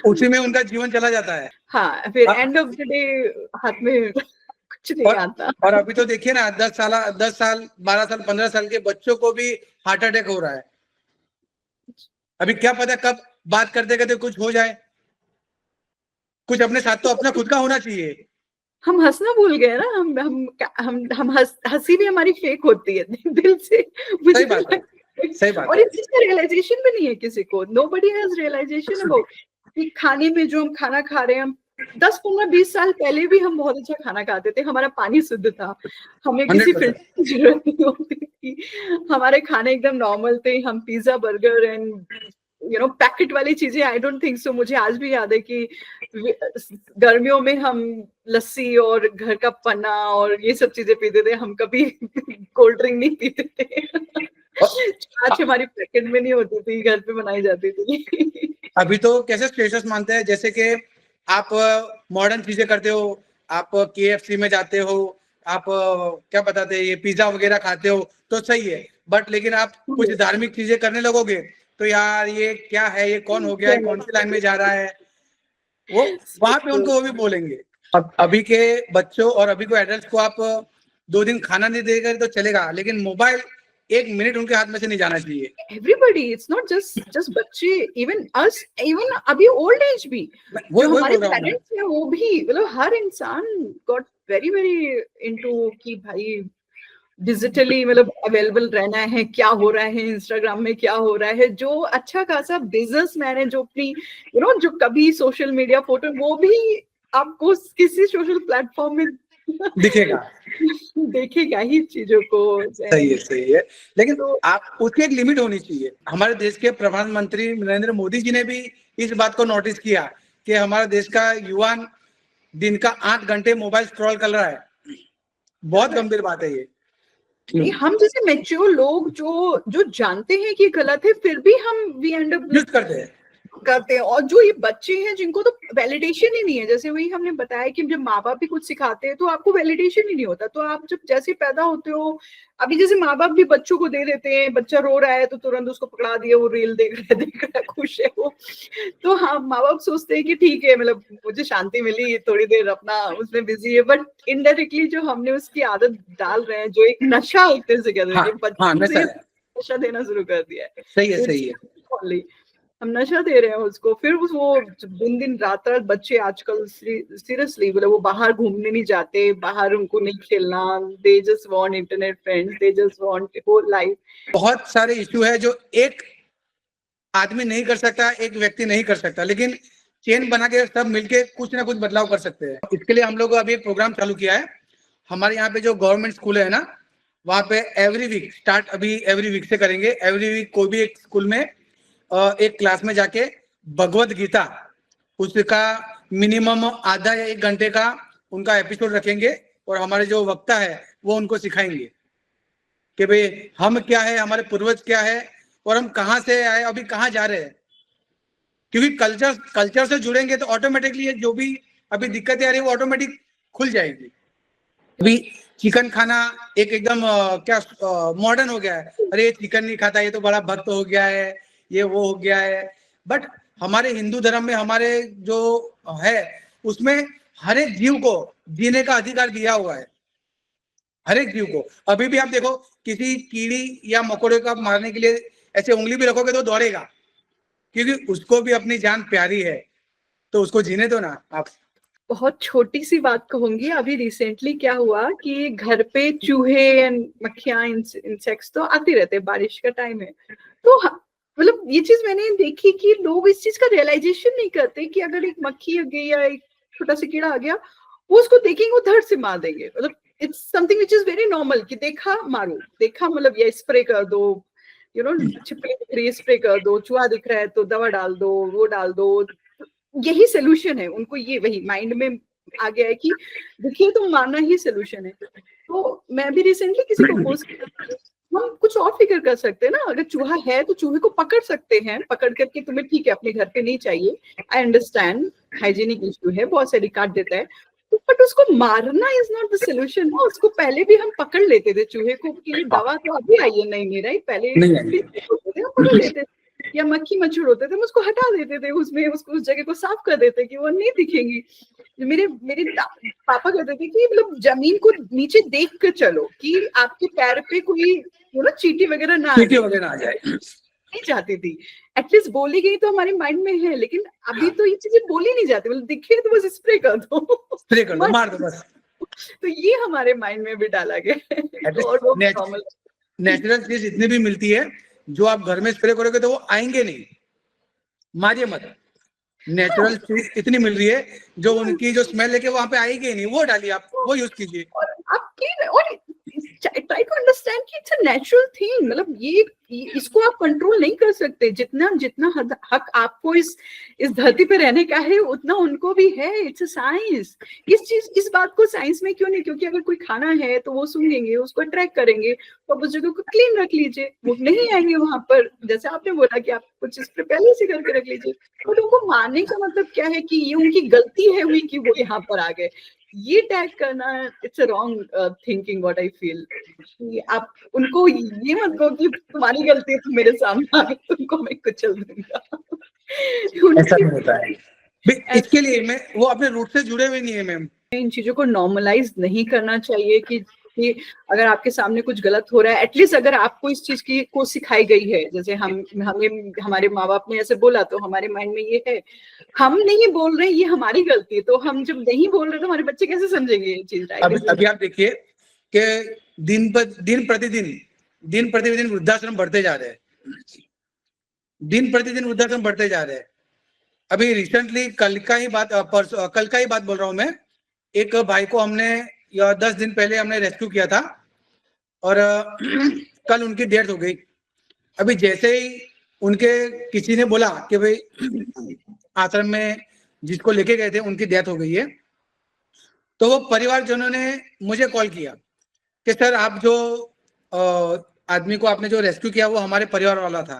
[SPEAKER 2] उसी में उनका जीवन चला जाता है।
[SPEAKER 1] हाँ, फिर एंड ऑफ द डे हाथ में कुछ नहीं आता।
[SPEAKER 2] और अभी तो देखिए ना, 10 साल 12 साल 15 साल के बच्चों को भी हार्ट अटैक हो रहा है। अभी क्या पता कब बात करते करते कुछ हो जाए। कुछ अपने साथ तो अपना खुद का होना चाहिए।
[SPEAKER 1] हम हंसना भूल गए ना, हम हंसी भी हमारी फेक होती है दिल से।
[SPEAKER 2] सही बात है, सही बात
[SPEAKER 1] और इस चीज का रियलाइजेशन भी नहीं है किसी को। नोबडी हैज रियलाइजेशन अबाउट कि खाने में जो हम खाना खा रहे हैं, हम 10 15 20 साल पहले भी हम बहुत अच्छा खाना खाते थे, हमारा पानी शुद्ध था, हमें किसी फिल्टर की जरूरत नहीं होती थी, हमारे खाने एकदम नॉर्मल थे। हम पिज्जा, बर्गर एंड पैकेट वाली चीजें, आई डोंट थिंक सो। मुझे आज भी याद है कि गर्मियों में हम लस्सी और घर का पन्ना और ये सब चीजें पीते थे, हम कभी कोल्ड ड्रिंक नहीं पीते थे। आज हमारी पैकेट में नहीं होती थी, घर पे बनाई जाती थी।
[SPEAKER 2] अभी तो कैसे स्टेटस मानते हैं, जैसे कि आप मॉडर्न चीजें करते हो, आप KFC में जाते हो, आप क्या बताते हैं, ये पिज्जा वगैरह खाते हो तो सही है, बट लेकिन आप कुछ धार्मिक चीजें करने लगोगे तो यार ये क्या है, ये कौन हो गया है, कौन सी लाइन में जा रहा है, वो वहां पे उनको वो भी बोलेंगे। अब अभी के बच्चों और अभी को एडल्ट को आप 2 दिन खाना नहीं देगा तो चलेगा, लेकिन मोबाइल 1 मिनट उनके हाथ में से नहीं जाना चाहिए।
[SPEAKER 1] Everybody, it's not just बच्चे, even us, even अभी ओल्ड एज भी, जो हमारे पेरेंट्स हैं वो भी, मतलब हर इंसान got very into कि भाई डिजिटली मतलब अवेलेबल रहना है, क्या हो रहा है इंस्टाग्राम में, क्या हो रहा है। जो अच्छा खासा बिजनेसमैन है, जो अपनी जो कभी सोशल मीडिया फोटो, वो भी आपको किसी सोशल प्लेटफॉर्म में
[SPEAKER 2] दिखेगा,
[SPEAKER 1] देखेगा ही चीजों को।
[SPEAKER 2] सही है, लेकिन तो आप उसकी एक लिमिट होनी चाहिए। हमारे देश के प्रधानमंत्री नरेंद्र मोदी जी ने भी इस बात को नोटिस किया कि हमारा देश का युवा दिन का 8 घंटे मोबाइल स्क्रॉल कर रहा है। बहुत गंभीर बात है ये।
[SPEAKER 1] नहीं, हम जैसे मैच्योर लोग जो जो जानते हैं कि गलत है, फिर भी हम वी एंड अप
[SPEAKER 2] यूज करते हैं।
[SPEAKER 1] और जो ये बच्चे हैं जिनको तो वैलिडेशन ही नहीं है, जैसे वही हमने बताया कि जब माँ बाप भी कुछ सिखाते हैं तो आपको वैलिडेशन ही नहीं होता, तो आप जब जैसे पैदा होते हो, अभी जैसे माँ बाप भी बच्चों को दे देते हैं, बच्चा रो रहा है तो तुरंत उसको पकड़ा दिया, वो रील देख रहा है, खुश है वो, तो हाँ माँ बाप सोचते हैं कि ठीक है, मतलब मुझे शांति मिली, थोड़ी देर अपना उसमें बिजी है, बट इनडायरेक्टली जो हमने उसकी आदत डाल रहे हैं, जो एक नशा एक तरह से कह देते हैं, बच्चों से नशा देना शुरू कर दिया है।
[SPEAKER 2] सही है, सही है।
[SPEAKER 1] हम नशा दे रहे हैं उसको, फिर वो दिन दिन रात रात बच्चे आजकल सीरियसली मतलब वो बाहर घूमने नहीं जाते, बाहर उनको नहीं खेलना, they just want internet friends, they just want whole life.
[SPEAKER 2] बहुत सारे इश्यू है जो एक आदमी नहीं कर सकता, एक व्यक्ति नहीं कर सकता, लेकिन चेन बना के सब मिलके कुछ ना कुछ बदलाव कर सकते हैं। इसके लिए हम लोग अभी एक प्रोग्राम चालू किया है। हमारे यहाँ पे जो गवर्नमेंट स्कूल है ना, वहाँ पे एवरी वीक स्टार्ट अभी एवरी वीक से करेंगे। एवरी वीक कोई भी एक स्कूल में एक क्लास में जाके भगवत गीता उसका मिनिमम आधा या 1 घंटे का उनका एपिसोड रखेंगे, और हमारे जो वक्ता है वो उनको सिखाएंगे कि भाई हम क्या है, हमारे पूर्वज क्या है, और हम कहाँ से आए, अभी कहाँ जा रहे हैं। क्योंकि कल्चर से जुड़ेंगे तो ऑटोमेटिकली जो भी अभी दिक्कतें आ रही है वो ऑटोमेटिक खुल जाएगी। अभी चिकन खाना एक एकदम क्या मॉडर्न हो गया है, अरे चिकन नहीं खाता, ये तो बड़ा भक्त हो गया है, ये वो हो गया है। बट हमारे हिंदू धर्म में हमारे जो है उसमें हर एक जीव को जीने का अधिकार दिया हुआ है, हर एक जीव को। अभी भी आप देखो, किसी कीड़ी या मकोड़े को आप मारने के लिए ऐसे उंगली भी रखोगे तो दौड़ेगा, क्योंकि उसको भी अपनी जान प्यारी है, तो उसको जीने दो ना आप।
[SPEAKER 1] बहुत छोटी सी बात कहूंगी, अभी रिसेंटली क्या हुआ कि घर पे चूहे एंड मक्खियां इंसेक्ट्स तो आते रहते हैं, बारिश का टाइम है, तो मतलब ये चीज मैंने देखी कि लोग इस चीज का रियलाइजेशन नहीं करते कि अगर एक मक्खी आ गई या एक छोटा सा कीड़ा आ गया, वो उसको देखेंगे, वो धड़ से मार देंगे, मतलब it's something which is very normal कि देखा मारो, देखा मतलब या स्प्रे कर दो, यू नो छिपकली दिख रही है स्प्रे कर दो, चूहा दिख रहा है तो दवा डाल दो, वो डाल दो, यही सोल्यूशन है उनको, ये वही माइंड में आ गया है कि देखिए तो मारना ही सोल्यूशन है। तो मैं भी रिसेंटली किसी को पोस्ट हम कुछ और फिक्र कर सकते हैं ना, अगर चूहा है तो चूहे को पकड़ सकते हैं, पकड़ करके तुम्हें ठीक है अपने घर पे नहीं चाहिए, आई अंडरस्टैंड हाइजीनिक इश्यू है, बहुत सारी काट देता है, बट उसको मारना इज नॉट द सोल्यूशन ना। उसको पहले भी हम पकड़ लेते थे चूहे को, के दवा तो अभी आई है नहीं राइट, पहले हम पकड़ लेते थे, या मक्खी मच्छर होते थे हम उसको हटा देते थे, उसमें उसको उस जगह को साफ कर देते कि वो नहीं दिखेंगी। मेरे मेरे पापा कहते थे कि मतलब जमीन को नीचे देख कर चलो कि आपके पैर पे कोई चींटी वगैरह ना
[SPEAKER 2] आ जाए,
[SPEAKER 1] नहीं चाहती थी, एटलीस्ट बोली गई तो हमारे माइंड में है, लेकिन अभी तो ये चीजें बोली नहीं जाती, मतलब दिखे तो बस स्प्रे कर दो
[SPEAKER 2] मार दो बस।
[SPEAKER 1] तो ये हमारे माइंड में भी डाला गया है। और वो
[SPEAKER 2] नेचुरल चीज इतनी भी मिलती है जो आप घर में स्प्रे करोगे तो वो आएंगे नहीं, मारिए मत। नेचुरल चीज इतनी मिल रही है जो उनकी जो स्मेल है कि वहां पे आएगी नहीं, वो डालिए आप, वो यूज कीजिए।
[SPEAKER 1] और ट्राई टू अंडरस्टैंड कि इट्स अ नेचुरल थिंग, मतलब ये इसको आप कंट्रोल नहीं कर सकते, जितना जितना हक आपको इस धरती पे रहने का है उतना उनको भी है, इट्स अ साइंस। इस बात को साइंस में क्यों नहीं, क्योंकि अगर कोई खाना है तो वो सूंघेंगे, उसको अट्रैक्ट करेंगे, तो आप उस जगह को क्लीन रख लीजिए, वो नहीं आएंगे वहां पर, जैसे आपने बोला कि आप कुछ इस पर पहले से करके रख लीजिए। तो उनको मानने का मतलब क्या है कि ये उनकी गलती है हुई कि वो यहाँ पर आ गए, ये टैग करना it's a wrong thinking what I feel. आप उनको ये मत कहो कि तुम्हारी गलती है, तुम मेरे सामने आए तुमको मैं कुचल दूंगा।
[SPEAKER 2] ऐसा नहीं होता है, इसके लिए मैं वो अपने रूट से जुड़े हुए नहीं है मैम।
[SPEAKER 1] इन चीजों को नॉर्मलाइज नहीं करना चाहिए कि अगर आपके सामने कुछ गलत हो रहा है, एटलीस्ट अगर आपको इस चीज की को सिखाई गई है, जैसे हमें हमारे माँ बाप ने ऐसे बोला तो हमारे माइंड में ये है, हम नहीं बोल रहे ये हमारी गलती है, तो हम जब नहीं बोल रहे तो हमारे बच्चे कैसे समझेंगे ये चीज।
[SPEAKER 2] अभी आप देखिए कि दिन प्रतिदिन वृद्धाश्रम बढ़ते जा रहे हैं, दिन प्रतिदिन वृद्धाश्रम बढ़ते जा रहे हैं। अभी रिसेंटली कल का ही बात बोल रहा हूं मैं, एक भाई को हमने 10 दिन पहले हमने रेस्क्यू किया था और कल उनकी डेथ हो गई। अभी जैसे ही उनके किसी ने बोला कि भाई आश्रम में जिसको लेके गए थे उनकी डेथ हो गई है, तो वो परिवारजनों ने मुझे कॉल किया कि सर आप जो आदमी को आपने जो रेस्क्यू किया वो हमारे परिवार वाला था,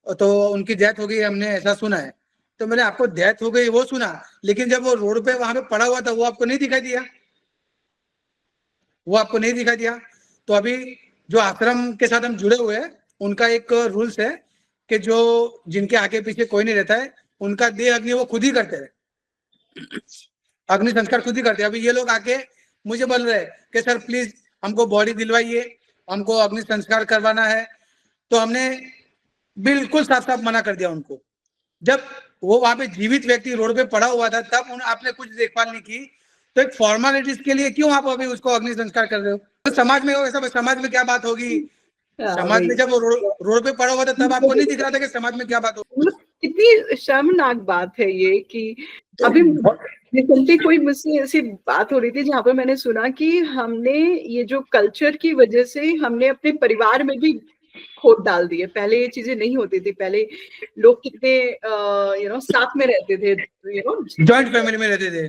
[SPEAKER 2] तो उनकी डेथ हो गई, हमने ऐसा सुना है। तो मैंने आपको डेथ हो गई वो सुना, लेकिन जब वो रोड पे वहां पे पड़ा हुआ था वो आपको नहीं दिखाई दिया, वो आपको नहीं दिखाई दिया। तो अभी जो आश्रम के साथ हम जुड़े हुए हैं उनका एक रूल्स है कि जो जिनके आगे पीछे कोई नहीं रहता है उनका देह अग्नि वो खुद ही करते हैं, अग्नि संस्कार खुद ही करते हैं। अभी ये लोग आके मुझे बोल रहे हैं कि सर प्लीज हमको बॉडी दिलवाइए, हमको अग्नि संस्कार करवाना है। तो हमने बिल्कुल साफ साफ मना कर दिया उनको। जब वो वहां पे जीवित व्यक्ति रोड पे पड़ा हुआ था तब आपने कुछ देखभाल नहीं की, तो एक फॉर्मेलिटीज के लिए क्यों आप अभी उसको अग्नि संस्कार कर रहे हो? तो समाज में ऐसा, समाज में क्या बात होगी? समाज में जब वो रोड पे पड़ा हुआ था तब आपको नहीं दिख रहा था कि समाज में क्या बात होगी?
[SPEAKER 1] कितनी शर्मनाक बात है ये कि अभी रिसेंटली कोई मुझसे ऐसी बात हो रही थी जहां पर मैंने सुना कि हमने ये जो कल्चर की वजह से हमने अपने परिवार में भी खोट डाल दिए। पहले ये चीजें नहीं होती थी, पहले लोग कितने साथ में रहते थे,
[SPEAKER 2] जॉइंट फैमिली में रहते थे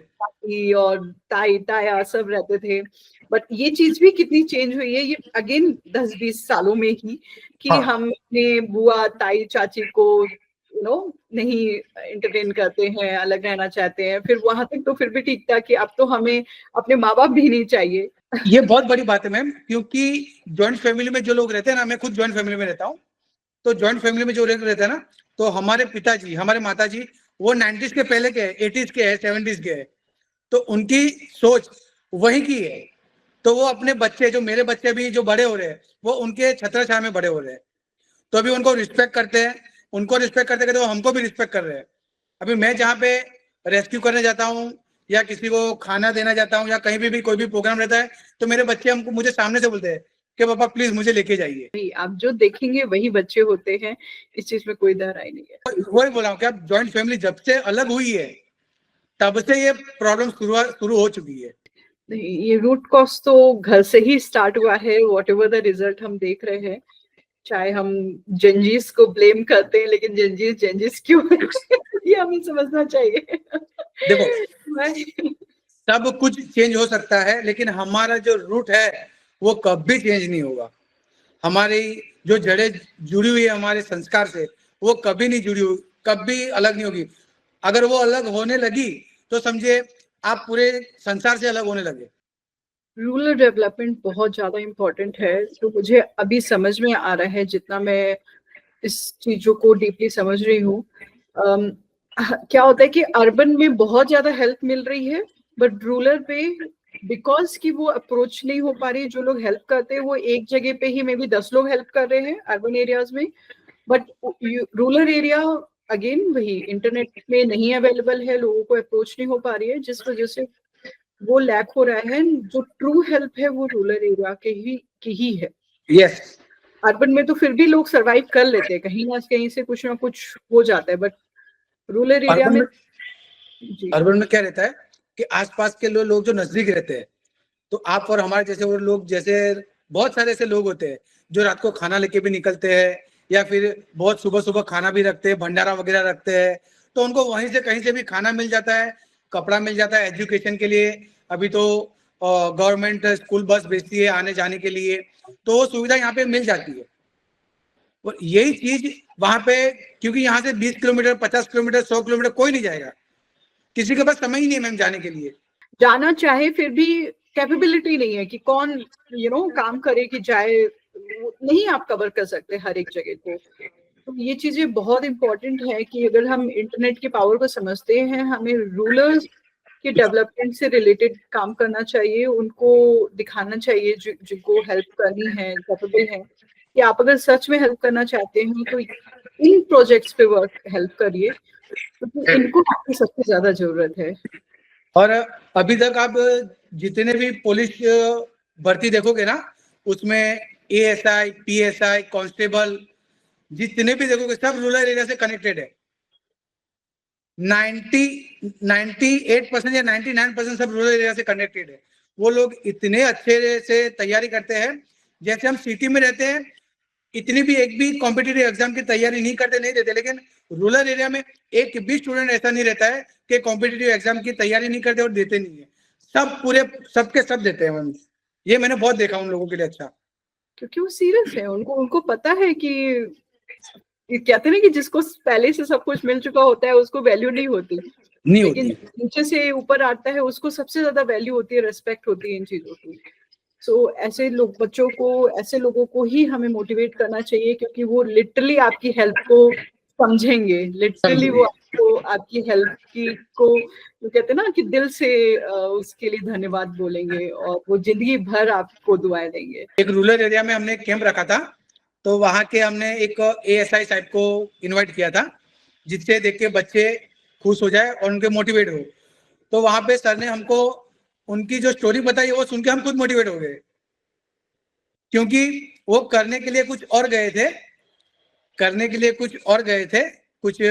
[SPEAKER 1] और ताई ताया सब रहते थे। बट ये चीज भी कितनी चेंज हुई है ये अगेन 10-20 सालों में ही कि हम अपने बुआ ताई चाची को नहीं एंटरटेन करते हैं, अलग रहना चाहते हैं। फिर वहां तक तो फिर भी ठीक था कि अब तो हमें अपने माँ बाप भी नहीं चाहिए।
[SPEAKER 2] ये बहुत बड़ी बात है मैम, क्योंकि जॉइंट फैमिली में जो लोग रहते हैं ना, मैं खुद जॉइंट फैमिली में रहता हूँ, तो जॉइंट फैमिली में जो लोग रहते हैं ना, तो हमारे पिताजी हमारे माताजी वो 90s के पहले के है, 80s के है, 70s के है, तो उनकी सोच वही की है। तो वो अपने बच्चे, जो मेरे बच्चे भी जो बड़े हो रहे हैं वो उनके छत्र छाया में बड़े हो रहे हैं, तो अभी उनको रिस्पेक्ट करते हैं, उनको रिस्पेक्ट करते करते वो हमको भी रिस्पेक्ट कर रहे हैं। अभी मैं जहाँ पे रेस्क्यू करने जाता हूँ या किसी को खाना देना जाता हूँ या कहीं भी कोई भी प्रोग्राम रहता है तो मेरे बच्चे हमको मुझे सामने से बोलते हैं कि पापा प्लीज मुझे लेके जाइए।
[SPEAKER 1] आप जो देखेंगे वही बच्चे होते हैं, इस चीज में कोई डर नहीं है।
[SPEAKER 2] वही बोला हूँ कि अब जॉइंट फैमिली जब से अलग हुई है तब से ये प्रॉब्लम शुरू हो चुकी है।
[SPEAKER 1] नहीं, ये रूट कॉज तो घर से ही स्टार्ट हुआ है। वॉट एवर द रिजल्ट हम देख रहे हैं, चाहे हम जेंजीस को ब्लेम करते हैं, लेकिन जेंजीस क्यों ये हमें समझना चाहिए।
[SPEAKER 2] देखो सब कुछ चेंज हो सकता है लेकिन हमारा जो रूट है वो कभी चेंज नहीं होगा। हमारी जो जड़ें जुड़ी हुई है हमारे संस्कार से वो कभी नहीं जुड़ी हुई, कभी अलग नहीं होगी। अगर वो अलग होने लगी तो समझिए आप पूरे संसार से अलग होने लगे।
[SPEAKER 1] रूरल डेवलपमेंट बहुत ज्यादा इम्पोर्टेंट है, तो मुझे अभी समझ में आ रहा है जितना मैं इस चीजों को डीपली समझ रही हूँ। क्या होता है कि अर्बन में बहुत ज्यादा हेल्प मिल रही है, बट रूरल पे बिकॉज कि वो अप्रोच नहीं हो पा रही, जो लोग हेल्प करते हैं वो एक जगह पे ही मे बी 10 लोग हेल्प कर रहे हैं अर्बन एरियाज में, बट रूरल एरिया अगेन वही इंटरनेट में नहीं अवेलेबल है, लोगों को अप्रोच नहीं हो पा रही है, जिस वजह से वो लैक हो रहा है। जो ट्रू हेल्प है वो रूरल एरिया की ही है।
[SPEAKER 2] यस
[SPEAKER 1] अर्बन में तो फिर भी लोग सरवाइव कर लेते हैं, कहीं ना कहीं से कुछ ना कुछ हो जाता है, बट रूरल एरिया में
[SPEAKER 2] अर्बन में क्या रहता है कि आसपास के लोग जो नजदीक रहते हैं, तो आप और हमारे जैसे वो लोग, जैसे बहुत सारे ऐसे लोग होते हैं जो रात को खाना लेके भी निकलते हैं या फिर बहुत सुबह सुबह खाना भी रखते हैं, भंडारा वगैरह रखते हैं, तो उनको वहीं से कहीं से भी खाना मिल जाता है, कपड़ा मिल जाता है, एजुकेशन के लिए अभी तो गवर्नमेंट स्कूल बस भेजती है आने जाने के लिए, तो वो सुविधा यहाँ पे मिल जाती है। और यही चीज वहां पे, क्योंकि यहाँ से 20 किलोमीटर 50 किलोमीटर 100 किलोमीटर कोई नहीं जाएगा, किसी के पास समय ही नहीं है मैम जाने के लिए।
[SPEAKER 1] जाना चाहे फिर भी कैपेबिलिटी नहीं है कि कौन काम करे कि जाए, नहीं आप कवर कर सकते हर एक जगह को। तो ये चीजें बहुत इंपॉर्टेंट है कि अगर हम इंटरनेट की पावर को समझते हैं, हमें रूरल के डेवलपमेंट से रिलेटेड काम करना चाहिए, उनको दिखाना चाहिए जिनको हेल्प करनी है, कैपेबल है, कि आप अगर सच में हेल्प करना चाहते हैं तो इन प्रोजेक्ट्स पे वर्क हेल्प करिए, क्योंकि इनको आपकी सबसे ज्यादा जरूरत है।
[SPEAKER 2] और अभी तक आप जितने भी पुलिस भर्ती देखोगे ना, उसमें एएसआई पीएसआई कांस्टेबल जितने भी देखोगे सब रूरल एरिया से कनेक्टेड है। 98% या 99% सब रूरल एरिया से कनेक्टेड है। वो लोग इतने अच्छे से तैयारी करते हैं, जैसे हम सिटी में रहते हैं इतनी भी एक भी कॉम्पिटिटिव एग्जाम की तैयारी नहीं करते, नहीं देते, लेकिन रूरल एरिया में एक भी स्टूडेंट ऐसा नहीं रहता है कि कॉम्पिटिटिव एग्जाम की तैयारी नहीं करते और देते नहीं है। सब पूरे सबके सब देते हैं। ये मैंने बहुत देखा उन लोगों के लिए। अच्छा
[SPEAKER 1] क्योंकि वो सीरियस है, उनको उनको पता है कि कहते हैं ना कि जिसको पहले से सब कुछ मिल चुका होता है उसको वैल्यू नहीं होती,
[SPEAKER 2] नहीं
[SPEAKER 1] लेकिन
[SPEAKER 2] होती।
[SPEAKER 1] नीचे से ऊपर आता है उसको सबसे ज्यादा वैल्यू होती है, रेस्पेक्ट होती है इन चीजों की। सो ऐसे लोग, बच्चों को, ऐसे लोगों को ही हमें मोटिवेट करना चाहिए, क्योंकि वो लिटरली आपकी हेल्प को समझेंगे, लिटरली वो
[SPEAKER 2] समझिए।
[SPEAKER 1] आपको, आपकी हेल्प की को, वो कहते हैं ना कि दिल से उसके लिए धन्यवाद बोलेंगे, और वो जिंदगी भर आपको दुआएं देंगे।
[SPEAKER 2] एक रूरल एरिया में हमने कैंप रखा था, तो वहाँ के हमने एक ASI साहब को इनवाइट किया था, जिससे देख के बच्चे खुश हो जाए और उनके मोटिवेट हो। तो वहाँ पे सर ने हमको उनकी जो स्टोरी बताई वो सुन के हम खुद मोटिवेट हो गए, क्योंकि वो करने के लिए कुछ और गए थे, करने के लिए कुछ और गए थे, कुछ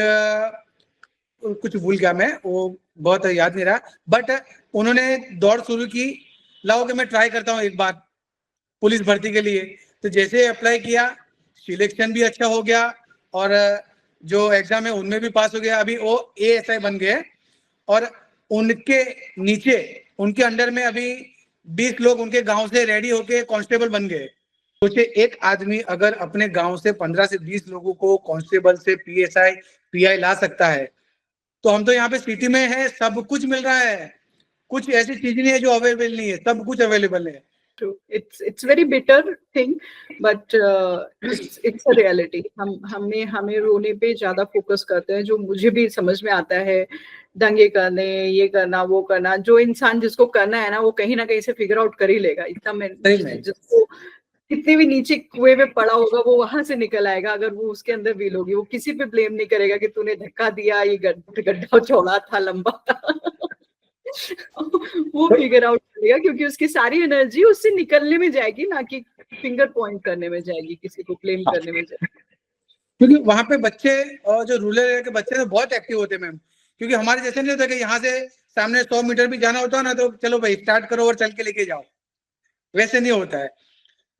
[SPEAKER 2] भूल गया मैं, वो बहुत याद नहीं रहा, बट उन्होंने दौड़ शुरू की, लाओ कि मैं ट्राई करता हूँ एक बार पुलिस भर्ती के लिए। तो जैसे अप्लाई किया, सिलेक्शन भी अच्छा हो गया, और जो एग्जाम है उनमें भी पास हो गया। अभी वो ASI बन गए, और उनके नीचे, उनके अंडर में अभी 20 लोग उनके गांव से रेडी होके कांस्टेबल बन गए। सोचे, एक आदमी अगर अपने गांव से 15 से 20 लोगों को कांस्टेबल से PSI PI ला सकता है, तो हम तो यहाँ पे सिटी में है, सब कुछ मिल रहा है, कुछ ऐसी चीज नहीं है जो अवेलेबल नहीं है, सब कुछ अवेलेबल है।
[SPEAKER 1] True. It's very bitter thing, but it's a reality. हमें रोने पे ज्यादा फोकस करते हैं, जो मुझे भी समझ में आता है। दंगे करने, ये करना, वो करना, जो इंसान जिसको करना है ना, वो कहीं ना कहीं से फिगर आउट कर ही लेगा। इतना मैं,
[SPEAKER 2] सही में।
[SPEAKER 1] जिसको कितने भी नीचे कुएं में पड़ा होगा वो वहां से निकल आएगा, अगर वो उसके अंदर व्हील होगी। वो किसी पे ब्लेम नहीं करेगा कि तूने धक्का दिया, ये गड्ढा चौड़ा था, लंबा था। वो फिगर आउट करेगा, क्योंकि उसकी सारी एनर्जी उससे निकलने में जाएगी, ना कि फिंगर पॉइंट करने में जाएगी, किसी को ब्लेम करने में जाएगी।
[SPEAKER 2] क्योंकि वहां पे बच्चे, और जो रूरल एरिया के बच्चे ना बहुत एक्टिव होते हैं मैम, क्योंकि हमारे जैसे नहीं होता कि यहाँ से सामने 100 मीटर भी जाना होता है ना, तो चलो भाई स्टार्ट करो और चल के लेके जाओ, वैसे नहीं होता है।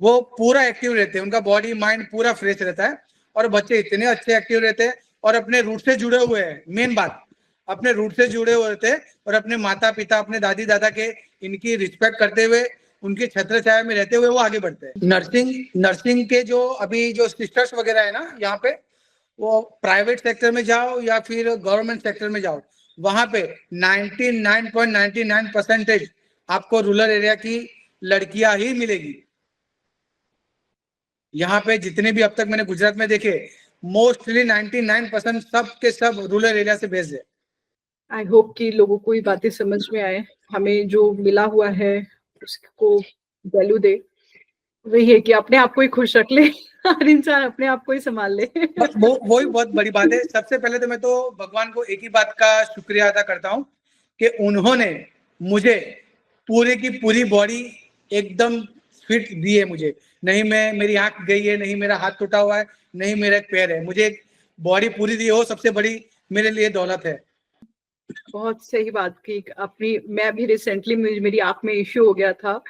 [SPEAKER 2] वो पूरा एक्टिव रहते हैं, उनका बॉडी माइंड पूरा फ्रेश रहता है, और बच्चे इतने अच्छे एक्टिव रहते हैं और अपने रूट से जुड़े हुए हैं। मेन बात, अपने रूट से जुड़े हुए रहते हैं, और अपने माता पिता, अपने दादी दादा के, इनकी रिस्पेक्ट करते हुए, उनके छत्र छाया में रहते हुए वो आगे बढ़ते हैं। नर्सिंग के जो अभी जो सिस्टर्स वगैरह है ना यहाँ पे, वो प्राइवेट सेक्टर में जाओ या फिर गवर्नमेंट सेक्टर में जाओ, वहां पे 99.99% आपको रूरल एरिया की लड़कियां ही मिलेगी। यहाँ पे जितने भी अब तक मैंने गुजरात में देखे, मोस्टली 99% सब के सब रूरल एरिया से बेस्ड है।
[SPEAKER 1] आई होप कि लोगों को ये बातें समझ में आए, हमें जो मिला हुआ है उसको वैल्यू दे। वही है कि अपने आप को ही खुश रख ले। हर इंसान अपने आप को ही संभाल ले।
[SPEAKER 2] वही बहुत बड़ी बात है। सबसे पहले तो मैं तो भगवान को एक ही बात का शुक्रिया अदा करता हूँ कि उन्होंने मुझे पूरे की पूरी बॉडी एकदम फिट दी है मुझे। नहीं मैं, मेरी आंख गई है, नहीं मेरा हाथ टूटा हुआ है, नहीं मेरा एक पैर है, मुझे एक बॉडी पूरी दी है, वो सबसे बड़ी मेरे लिए दौलत है।
[SPEAKER 1] बहुत सही बात की अपनी। मैं भी रिसेंटली, मेरी आंख में इश्यू हो गया था,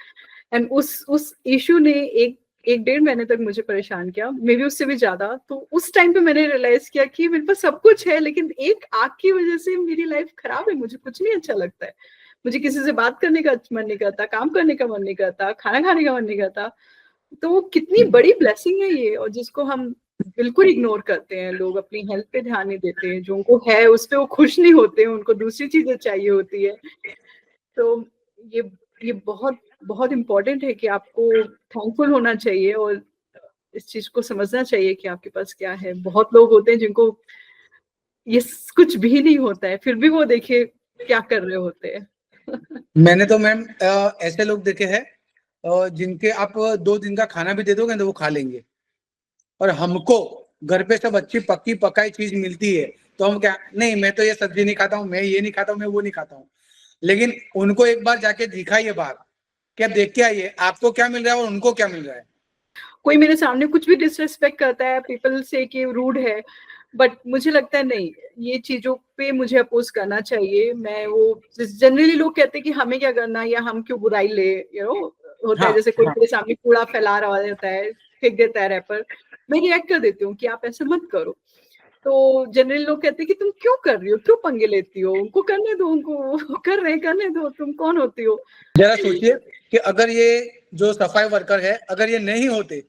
[SPEAKER 1] एंड उस इश्यू ने एक 1.5 महीने तक मुझे परेशान किया, मे बी उससे भी ज्यादा। तो उस टाइम पे मैंने रियलाइज किया कि मेरे पास सब कुछ है, लेकिन एक आंख की वजह से मेरी लाइफ खराब है, मुझे कुछ नहीं अच्छा लगता है, मुझे किसी से बात करने का मन नहीं करता, काम करने का मन नहीं करता, खाना खाने का मन नहीं करता। तो वो कितनी बड़ी ब्लेसिंग है ये, और जिसको हम बिल्कुल इग्नोर करते हैं। लोग अपनी हेल्थ पे ध्यान नहीं देते हैं, जो उनको है उस पे वो खुश नहीं होते हैं, उनको दूसरी चीजें चाहिए होती है। तो ये ये बहुत बहुत इम्पोर्टेंट है कि आपको थैंकफुल होना चाहिए, और इस चीज को समझना चाहिए कि आपके पास क्या है। बहुत लोग होते हैं जिनको ये कुछ भी नहीं होता है, फिर भी वो देखिए क्या कर रहे होते हैं।
[SPEAKER 2] मैंने तो मैम ऐसे लोग देखे हैं जिनके आप 2 दिन का खाना भी दे दोगे तो वो खा लेंगे, और हमको घर पे सब अच्छी पक्की पकाई चीज मिलती है तो हम क्या, नहीं मैं तो ये सब्जी नहीं खाता हूँ, मैं ये नहीं खाता हूँ, मैं वो नहीं खाता हूँ। लेकिन उनको एक बार जाके दिखाइए बाहर, क्या देख के आइए आपको क्या मिल रहा है और उनको क्या मिल रहा है।
[SPEAKER 1] कोई मेरे सामने कुछ भी डिसरिस्पेक्ट करता है, पीपल से कि रूड है, बट मुझे लगता है नहीं, ये चीजों पे मुझे अपोज करना चाहिए। मैं वो, जनरली लोग कहते हैं कि हमें क्या करना, या हम क्यों बुराई ले, होता है
[SPEAKER 2] हाँ
[SPEAKER 1] जैसे कोई
[SPEAKER 2] हाँ।
[SPEAKER 1] मेरे सामने कूड़ा फैला रहा होता है, फेंक देता है रैपर, मैं रिएक्ट कर देती हूँ कि आप ऐसे मत करो। तो जनरली लोग कहते हैं कि तुम क्यों कर रही हो, क्यों पंगे लेती हो, उनको करने दो, उनको कर रहे हैं करने दो, तुम कौन होती हो।
[SPEAKER 2] जरा सोचिए कि अगर ये जो सफाई वर्कर है अगर ये नहीं होते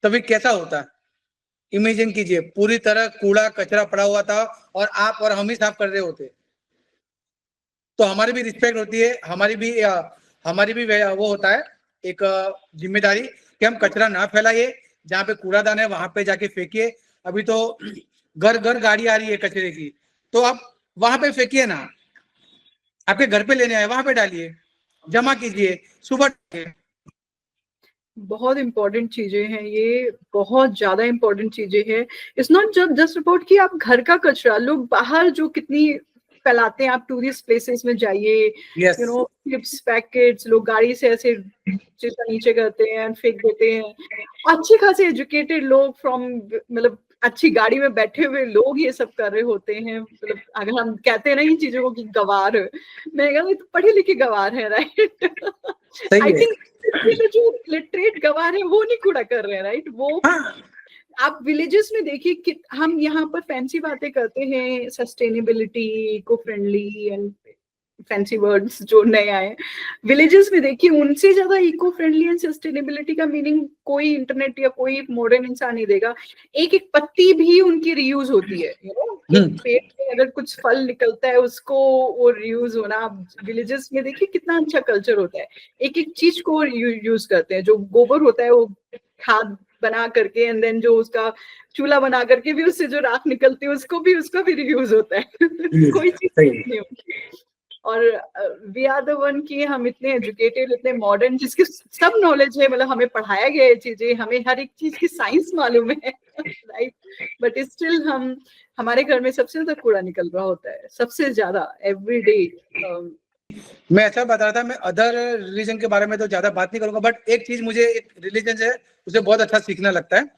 [SPEAKER 2] तभी कैसा होता। इमेजिन कीजिए, पूरी तरह कूड़ा कचरा पड़ा हुआ था और आप और हम ही साफ कर रहे होते। तो हमारी भी रिस्पेक्ट होती है, हमारी भी वो होता है एक जिम्मेदारी कि हम कचरा ना फैलाइए, जहाँ पे कूड़ादान है वहां पे जाके फेंकिए। अभी तो घर घर गाड़ी आ रही है कचरे की, तो आप वहां पे फेंकिए ना, आपके घर पे लेने आए वहां पे डालिए, जमा कीजिए, सुबह।
[SPEAKER 1] बहुत इंपॉर्टेंट चीजें हैं ये, बहुत ज्यादा इंपॉर्टेंट चीजें हैं। इट्स नॉट जस्ट अबाउट कि आप घर का कचरा, लोग बाहर जो कितनी फैलाते हैं, आप टूरिस्ट प्लेसेस में जाइए,
[SPEAKER 2] Yes.
[SPEAKER 1] You know chips packets लोग गाड़ी से ऐसे नीचे करते हैं, फेंक देते हैं। अच्छे खासे एजुकेटेड लोग फ्रॉम, मतलब अच्छी गाड़ी में बैठे हुए लोग ये सब कर रहे होते हैं। मतलब अगर हम कहते हैं ना इन चीजों को कि गवार, मैं कहूँ तो पढ़े लिखे गवार है, राइट। आई थिंक जो लिटरेट गवार है वो नहीं कूड़ा कर रहे हैं, राइट। वो आप विलेजेस में देखिए कि हम यहाँ पर फैंसी बातें करते हैं, sustainability, eco friendly and fancy words जो नए आए। विलेजेस में देखिए उनसे ज्यादा इको फ्रेंडली एंड सस्टेनेबिलिटी का मीनिंग कोई इंटरनेट या कोई मॉडर्न इंसान नहीं देगा। एक एक पत्ती भी उनकी रीयूज होती है, यू नो, एक पेड़ में अगर कुछ फल निकलता है उसको वो रीयूज होना। विलेजेस में देखिए कितना अच्छा कल्चर होता है, एक एक चीज को यूज करते हैं। जो गोबर होता है वो खाद बना करके, एंड देन जो उसका चूल्हा बना करके भी उससे जो राख निकलती है उसको भी, उसका भी रियूज होता है। कोई चीज नहीं होती। और वी आर द वन की हम इतने एजुकेटेड, इतने मॉडर्न, जिसकी सब नॉलेज है, मतलब हमें पढ़ाया गया है चीजें, हमें हर एक चीज की साइंस मालूम है, राइट। बट स्टिल हमारे घर में सबसे ज्यादा कूड़ा निकल रहा होता है, सबसे ज्यादा एवरी डे।
[SPEAKER 2] मैं ऐसा बता रहा था, मैं अदर रिलीजन के बारे में तो ज्यादा बात नहीं करूंगा, बट एक चीज मुझे एक रिलीजन है उसे बहुत अच्छा सीखना लगता है।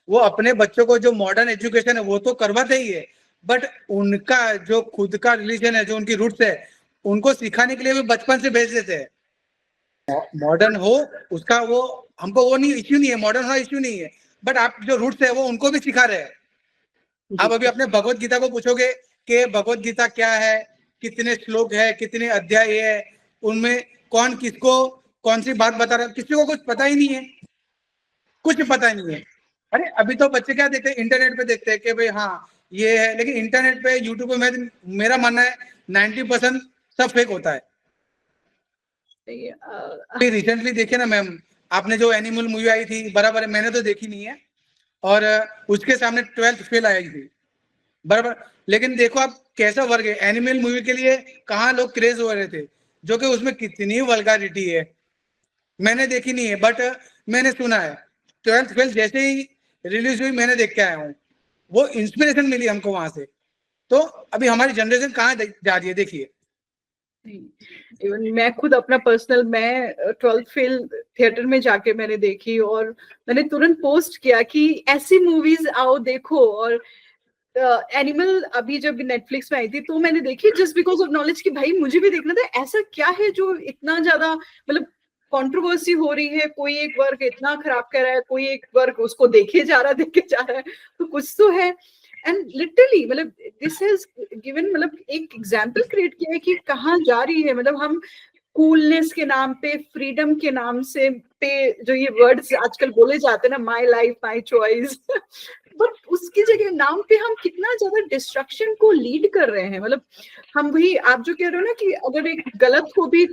[SPEAKER 2] वो अपने बच्चों को जो मॉडर्न एजुकेशन है वो तो करवाते ही है, बट उनका जो खुद का रिलीजन है, जो उनकी रूट्स है, उनको सिखाने के लिए भी बचपन से भेज देते हैं। मॉडर्न हो उसका वो हमको वो नहीं, इश्यू नहीं है, मॉडर्न होना इश्यू नहीं है, बट आप जो रूट्स है वो उनको भी सिखा रहे हैं। आप अभी अपने भगवत गीता को पूछोगे कि भगवत गीता क्या है, कितने श्लोक है, कितने अध्याय है, उनमें कौन किसको कौन सी बात बता रहा है, किसी को कुछ पता ही नहीं है, कुछ पता नहीं है। अरे अभी तो बच्चे क्या देखते हैं, इंटरनेट पे देखते हैं कि भाई हाँ ये है, लेकिन इंटरनेट पे यूट्यूब पे मेरा मानना है 90% सब फेक होता है। रिसेंटली देखिए ना मैम, आपने जो एनिमल मूवी आई थी, बराबर है, मैंने तो देखी नहीं है, और उसके सामने 12th फेल आई थी, बराबर। लेकिन देखो आप कैसा वर्ग है, एनिमल मूवी के लिए कहाँ लोग क्रेज हो रहे थे, जो कि उसमें कितनी वल्गारिटी है। मैंने देखी नहीं है, बट मैंने सुना है। 12th फेल जैसे ही रिलीज हुई मैंने देख के आया हूँ, वो इंस्पिरेशन मिली हमको वहां से। तो अभी हमारी जनरेशन कहाँ जा रही है देखिए।
[SPEAKER 1] इवन मैं खुद अपना पर्सनल, मैं 12th फेल थिएटर में जाके मैंने देखी, और मैंने तुरंत पोस्ट किया कि ऐसी मूवीज आओ देखो। और एनिमल अभी जब नेटफ्लिक्स में आई थी तो मैंने देखी जस्ट बिकॉज ऑफ नॉलेज कि भाई मुझे भी देखना था, ऐसा क्या है जो इतना ज्यादा, मतलब कंट्रोवर्सी हो रही है, कोई एक वर्ग इतना खराब कर रहा है, कोई एक वर्ग उसको देखे जा रहा है, तो कुछ तो है। एंड लिटरली मतलब दिस हैज गिवन, मतलब एक एग्जाम्पल क्रिएट किया है कि कहाँ जा रही है। मतलब हम कूलनेस के नाम पे, फ्रीडम के नाम से पे जो ये वर्ड्स आजकल बोले जाते हैं ना, my life my choice, but उसकी जगह नाम पे हम कितना ज्यादा डिस्ट्रक्शन को लीड कर रहे हैं। मतलब हम वही, आप जो कह रहे हो ना कि अगर एक गलत को भी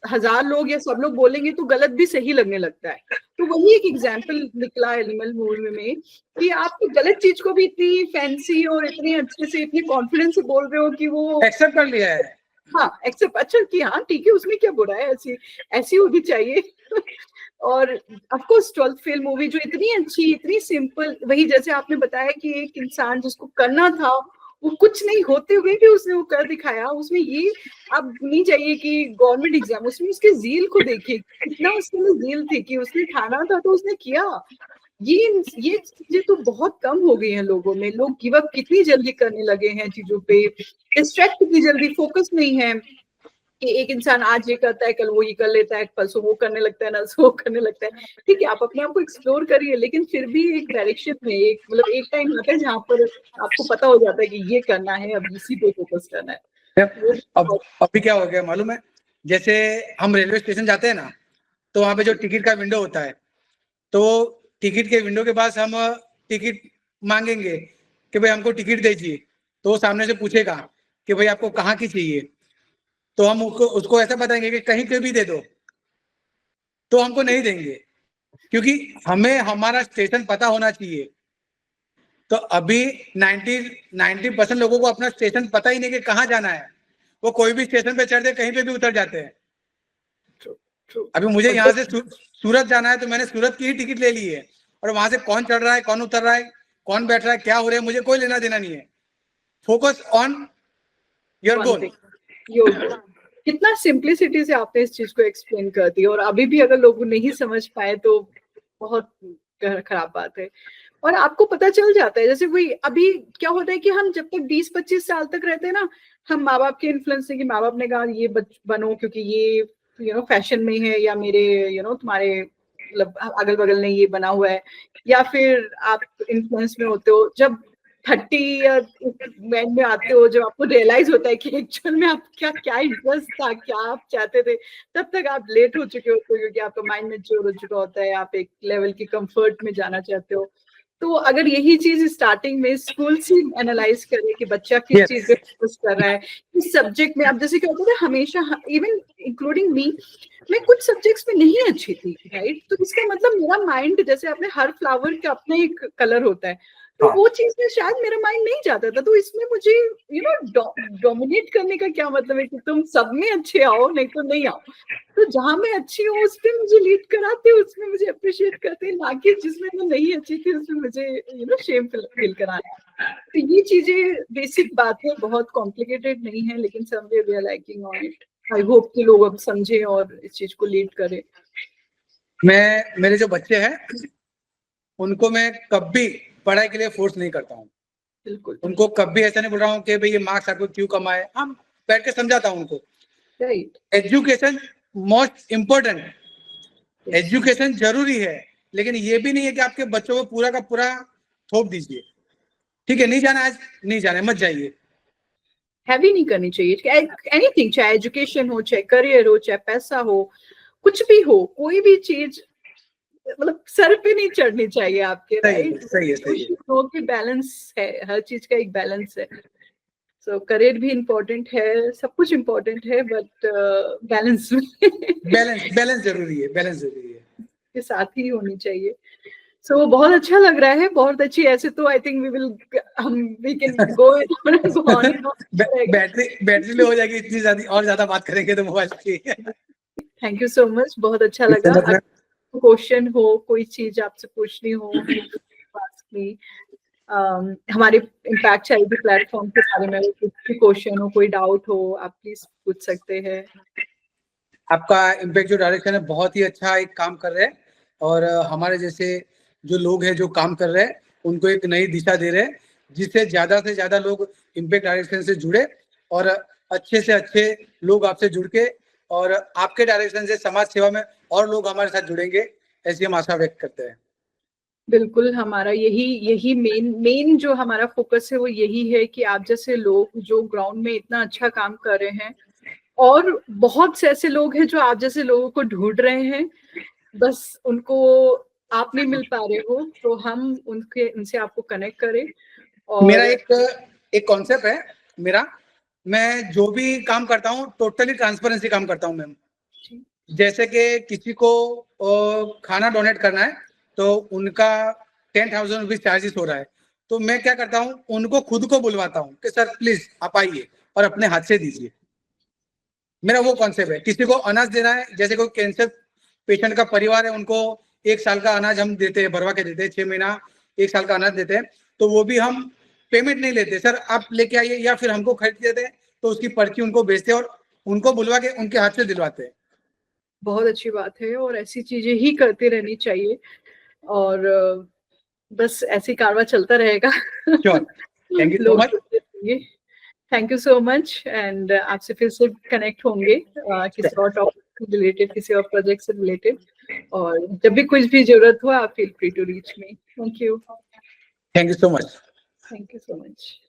[SPEAKER 1] 1000 लोग या सब लोग बोलेंगे तो गलत भी सही लगने लगता है। तो वही एक एग्जाम्पल निकला एनिमल मूवी में कि आप गलत चीज को भी इतनी फैंसी और इतनी अच्छे से, इतनी कॉन्फिडेंस से बोल रहे हो कि वो
[SPEAKER 2] एक्सेप्ट कर लिया है।
[SPEAKER 1] हाँ एक्सेप्ट, अच्छा कि हाँ ठीक है, उसमें क्या बुरा है, ऐसी होनी चाहिए। और of course 12th fail movie जो इतनी अच्छी, इतनी सिंपल, वही जैसे आपने बताया कि एक इंसान जिसको करना था वो कुछ नहीं होते हुए भी उसने वो कर दिखाया। उसमें ये अब नहीं चाहिए कि गवर्नमेंट एग्जाम, उसमें उसके जील को देखिए, कितना उसके में जील थी कि उसने ठाना था तो उसने किया। ये चीजें तो बहुत कम हो गई हैं लोगों में। लोग गिव अप कितनी जल्दी करने लगे हैं चीजों पे, डिस्ट्रैक्ट कितनी जल्दी, फोकस नहीं है। कि एक इंसान आज ये करता है, कल वो ये कर लेता है, परसों वो करने लगता है, ना वो करने लगता है। ठीक है, आप अपने आप को एक्सप्लोर करिए, लेकिन फिर भी एक डायरेक्शन में, एक मतलब एक टाइम आता है जहाँ पर आपको पता हो जाता है कि ये करना है, अब इसी पे फोकस करना है।
[SPEAKER 2] अब अभी क्या हो गया मालूम है, जैसे हम रेलवे स्टेशन जाते हैं ना, तो वहां पे जो टिकट का विंडो होता है, तो टिकट के विंडो के पास हम टिकट मांगेंगे कि भाई हमको टिकट दीजिए, तो वो सामने से पूछेगा कि भाई आपको कहाँ की चाहिए, तो हम उसको ऐसा बताएंगे कि कहीं के भी दे दो, तो हमको नहीं देंगे, क्योंकि हमें हमारा स्टेशन पता होना चाहिए। तो अभी 90% लोगों को अपना स्टेशन पता ही नहीं कि कहाँ जाना है, वो कोई भी स्टेशन पे चढ़ दे, कहीं पे भी उतर जाते हैं। अभी मुझे यहाँ से सूरत जाना है, तो मैंने सूरत की ही टिकट ले ली है, और वहां से कौन चढ़ रहा है, कौन उतर रहा है, कौन बैठ रहा है, क्या हो रहा है, मुझे कोई लेना देना नहीं है। Focus on your goal.
[SPEAKER 1] कितना सिंप्लिसिटी से आपने इस चीज को एक्सप्लेन कर दिया, और अभी भी अगर लोग नहीं समझ पाए तो बहुत खराब बात है। और आपको पता चल जाता है, जैसे वही अभी क्या होता है कि हम जब तक 20-25 साल तक रहते हैं ना, हम माँ बाप के इन्फ्लुएंस से, कि माँ बाप ने कहा ये बनो क्योंकि ये फैशन में है, या मेरे तुम्हारे मतलब अगल बगल ने ये बना हुआ है, या फिर आप इन्फ्लुएंस में होते हो जब 30 या में आते हो, जब आपको रियलाइज होता है कि एक्चुअल में आप क्या इंटरेस्ट था, क्या आप चाहते थे, तब तक आप लेट हो चुके होते हो, क्योंकि आपका माइंड मैच्योर हो चुका होता है, आप एक लेवल की कंफर्ट में जाना चाहते हो। तो अगर यही चीज स्टार्टिंग में स्कूल से एनालाइज करें कि बच्चा किस चीज पे फोकस कर रहा है, किस सब्जेक्ट में, अब जैसे क्या होता है हमेशा, इवन इंक्लूडिंग मी, मैं कुछ सब्जेक्ट्स में नहीं अच्छी थी, राइट, तो इसका मतलब मेरा माइंड, जैसे अपने हर फ्लावर का अपना एक कलर होता है, तो वो चीज में शायद मेरा माइंड नहीं जाता था, तो इसमें मुझे डोमिनेट करने का क्या मतलब है कि तुम सब में अच्छे आओ, नहीं तो नहीं आओ। तो जहां मैं अच्छी हूँ उस पर मुझे लीड कराते, उसमें मुझे अप्रिशिएट करते, ना कि जिसमें मैं नहीं अच्छी थी उसमें मुझे शेम फील कराना। तो ये चीजें बेसिक बात है, बहुत कॉम्प्लिकेटेड नहीं है, लेकिन someway we are liking on it. I hope कि लोग अब समझे और इस चीज को लीड करें।
[SPEAKER 2] मेरे जो बच्चे हैं उनको मैं कभी पढ़ाई के लिए फोर्स नहीं करता हूँ।
[SPEAKER 1] बिल्कुल,
[SPEAKER 2] उनको कभी ऐसा नहीं बोल रहा हूँ कि भाई ये मार्क्स आपको क्यों कमाए, हम बैठ के समझाता हूँ उनको।
[SPEAKER 1] Right,
[SPEAKER 2] education most important, education जरूरी है, लेकिन ये भी नहीं है कि आपके बच्चों को पूरा का पूरा थोप दीजिए। ठीक है, नहीं जाना आज, नहीं जाना, मत जाइए।
[SPEAKER 1] हैवी नहीं करनी चाहिए एनीथिंग, चाहे एजुकेशन हो, चाहे करियर हो, चाहे पैसा हो, कुछ भी हो, कोई भी चीज मतलब सर पे नहीं चढ़नी चाहिए आपके, राइट।
[SPEAKER 2] सही है।
[SPEAKER 1] कि बैलेंस है, हर चीज का एक बैलेंस है। सो करियर भी इम्पोर्टेंट है, सब कुछ इम्पोर्टेंट है, बट बैलेंस
[SPEAKER 2] बैलेंस जरूरी है, बैलेंस जरूरी है,
[SPEAKER 1] के साथ ही होनी चाहिए। सो बहुत अच्छा लग रहा है, बहुत अच्छी। ऐसे तो I think we can go on and on.
[SPEAKER 2] Battery low हो जाएगी इतनी ज्यादा, और ज्यादा बात करेंगे तो मोबाइल की।
[SPEAKER 1] थैंक यू सो मच, बहुत अच्छा लगा। क्वेश्चन हो, कोई चीज आपसे पूछनी हो, हमारे इम्पैक्ट चाइल्ड प्लेटफॉर्म के बारे में कुछ भी क्वेश्चन हो, कोई डाउट हो, आप प्लीज पूछ सकते हैं।
[SPEAKER 2] आपका इम्पैक्ट जो डायरेक्शन है बहुत ही अच्छा एक काम कर रहे हैं, और हमारे जैसे जो लोग हैं जो काम कर रहे हैं उनको एक नई दिशा दे रहे हैं, जिससे से ज्यादा लोग इम्पैक्ट डायरेक्शन से जुड़े, और अच्छे से अच्छे लोग आपसे जुड़ के, और आपके डायरेक्शन से समाज सेवा में और लोग हमारे साथ जुड़ेंगे, ऐसी हम आशा व्यक्त करते हैं।
[SPEAKER 1] बिल्कुल, हमारा यही मेन जो हमारा फोकस है वो यही है कि आप जैसे लोग जो ग्राउंड में इतना अच्छा काम कर रहे हैं, और बहुत से ऐसे लोग हैं जो आप जैसे लोगों को ढूंढ रहे हैं, बस उनको आप नहीं मिल पा रहे हो, तो हम उनसे आपको कनेक्ट करें। और
[SPEAKER 2] मेरा एक कॉन्सेप्ट है मेरा, मैं जो भी काम करता हूँ टोटली ट्रांसपेरेंसी काम करता हूँ मैम। जैसे कि किसी को खाना डोनेट करना है तो उनका 10,000 रुपीज चार्जेस हो रहा है, तो मैं क्या करता हूँ, उनको खुद को बुलवाता हूँ कि सर प्लीज आप आइए और अपने हाथ से दीजिए। मेरा वो कॉन्सेप्ट है। किसी को अनाज देना है, जैसे कोई कैंसर पेशेंट का परिवार है, उनको 1 साल का अनाज हम देते हैं, भरवा के देते हैं, 6 महीना 1 साल का अनाज देते हैं, तो वो भी हम पेमेंट नहीं लेते, सर आप लेके आइए, या फिर हमको खरीद देते हैं, तो उसकी पर्ची उनको भेजते हैं और उनको बुलवा के उनके हाथ से दिलवाते हैं।
[SPEAKER 1] बहुत अच्छी बात है, और ऐसी चीजें ही करते रहनी चाहिए, और बस ऐसी कारवा चलता रहेगा।
[SPEAKER 2] श्योर, थैंक यू सो
[SPEAKER 1] लोग
[SPEAKER 2] much.
[SPEAKER 1] Thank you so much and आपसे फिर से कनेक्ट होंगे किसी और टॉपिक रिलेटेड, किसी और प्रोजेक्ट से रिलेटेड, और जब भी कुछ भी जरूरत हो आप feel free to reach me. Thank you
[SPEAKER 2] so much.
[SPEAKER 1] Thank you so much.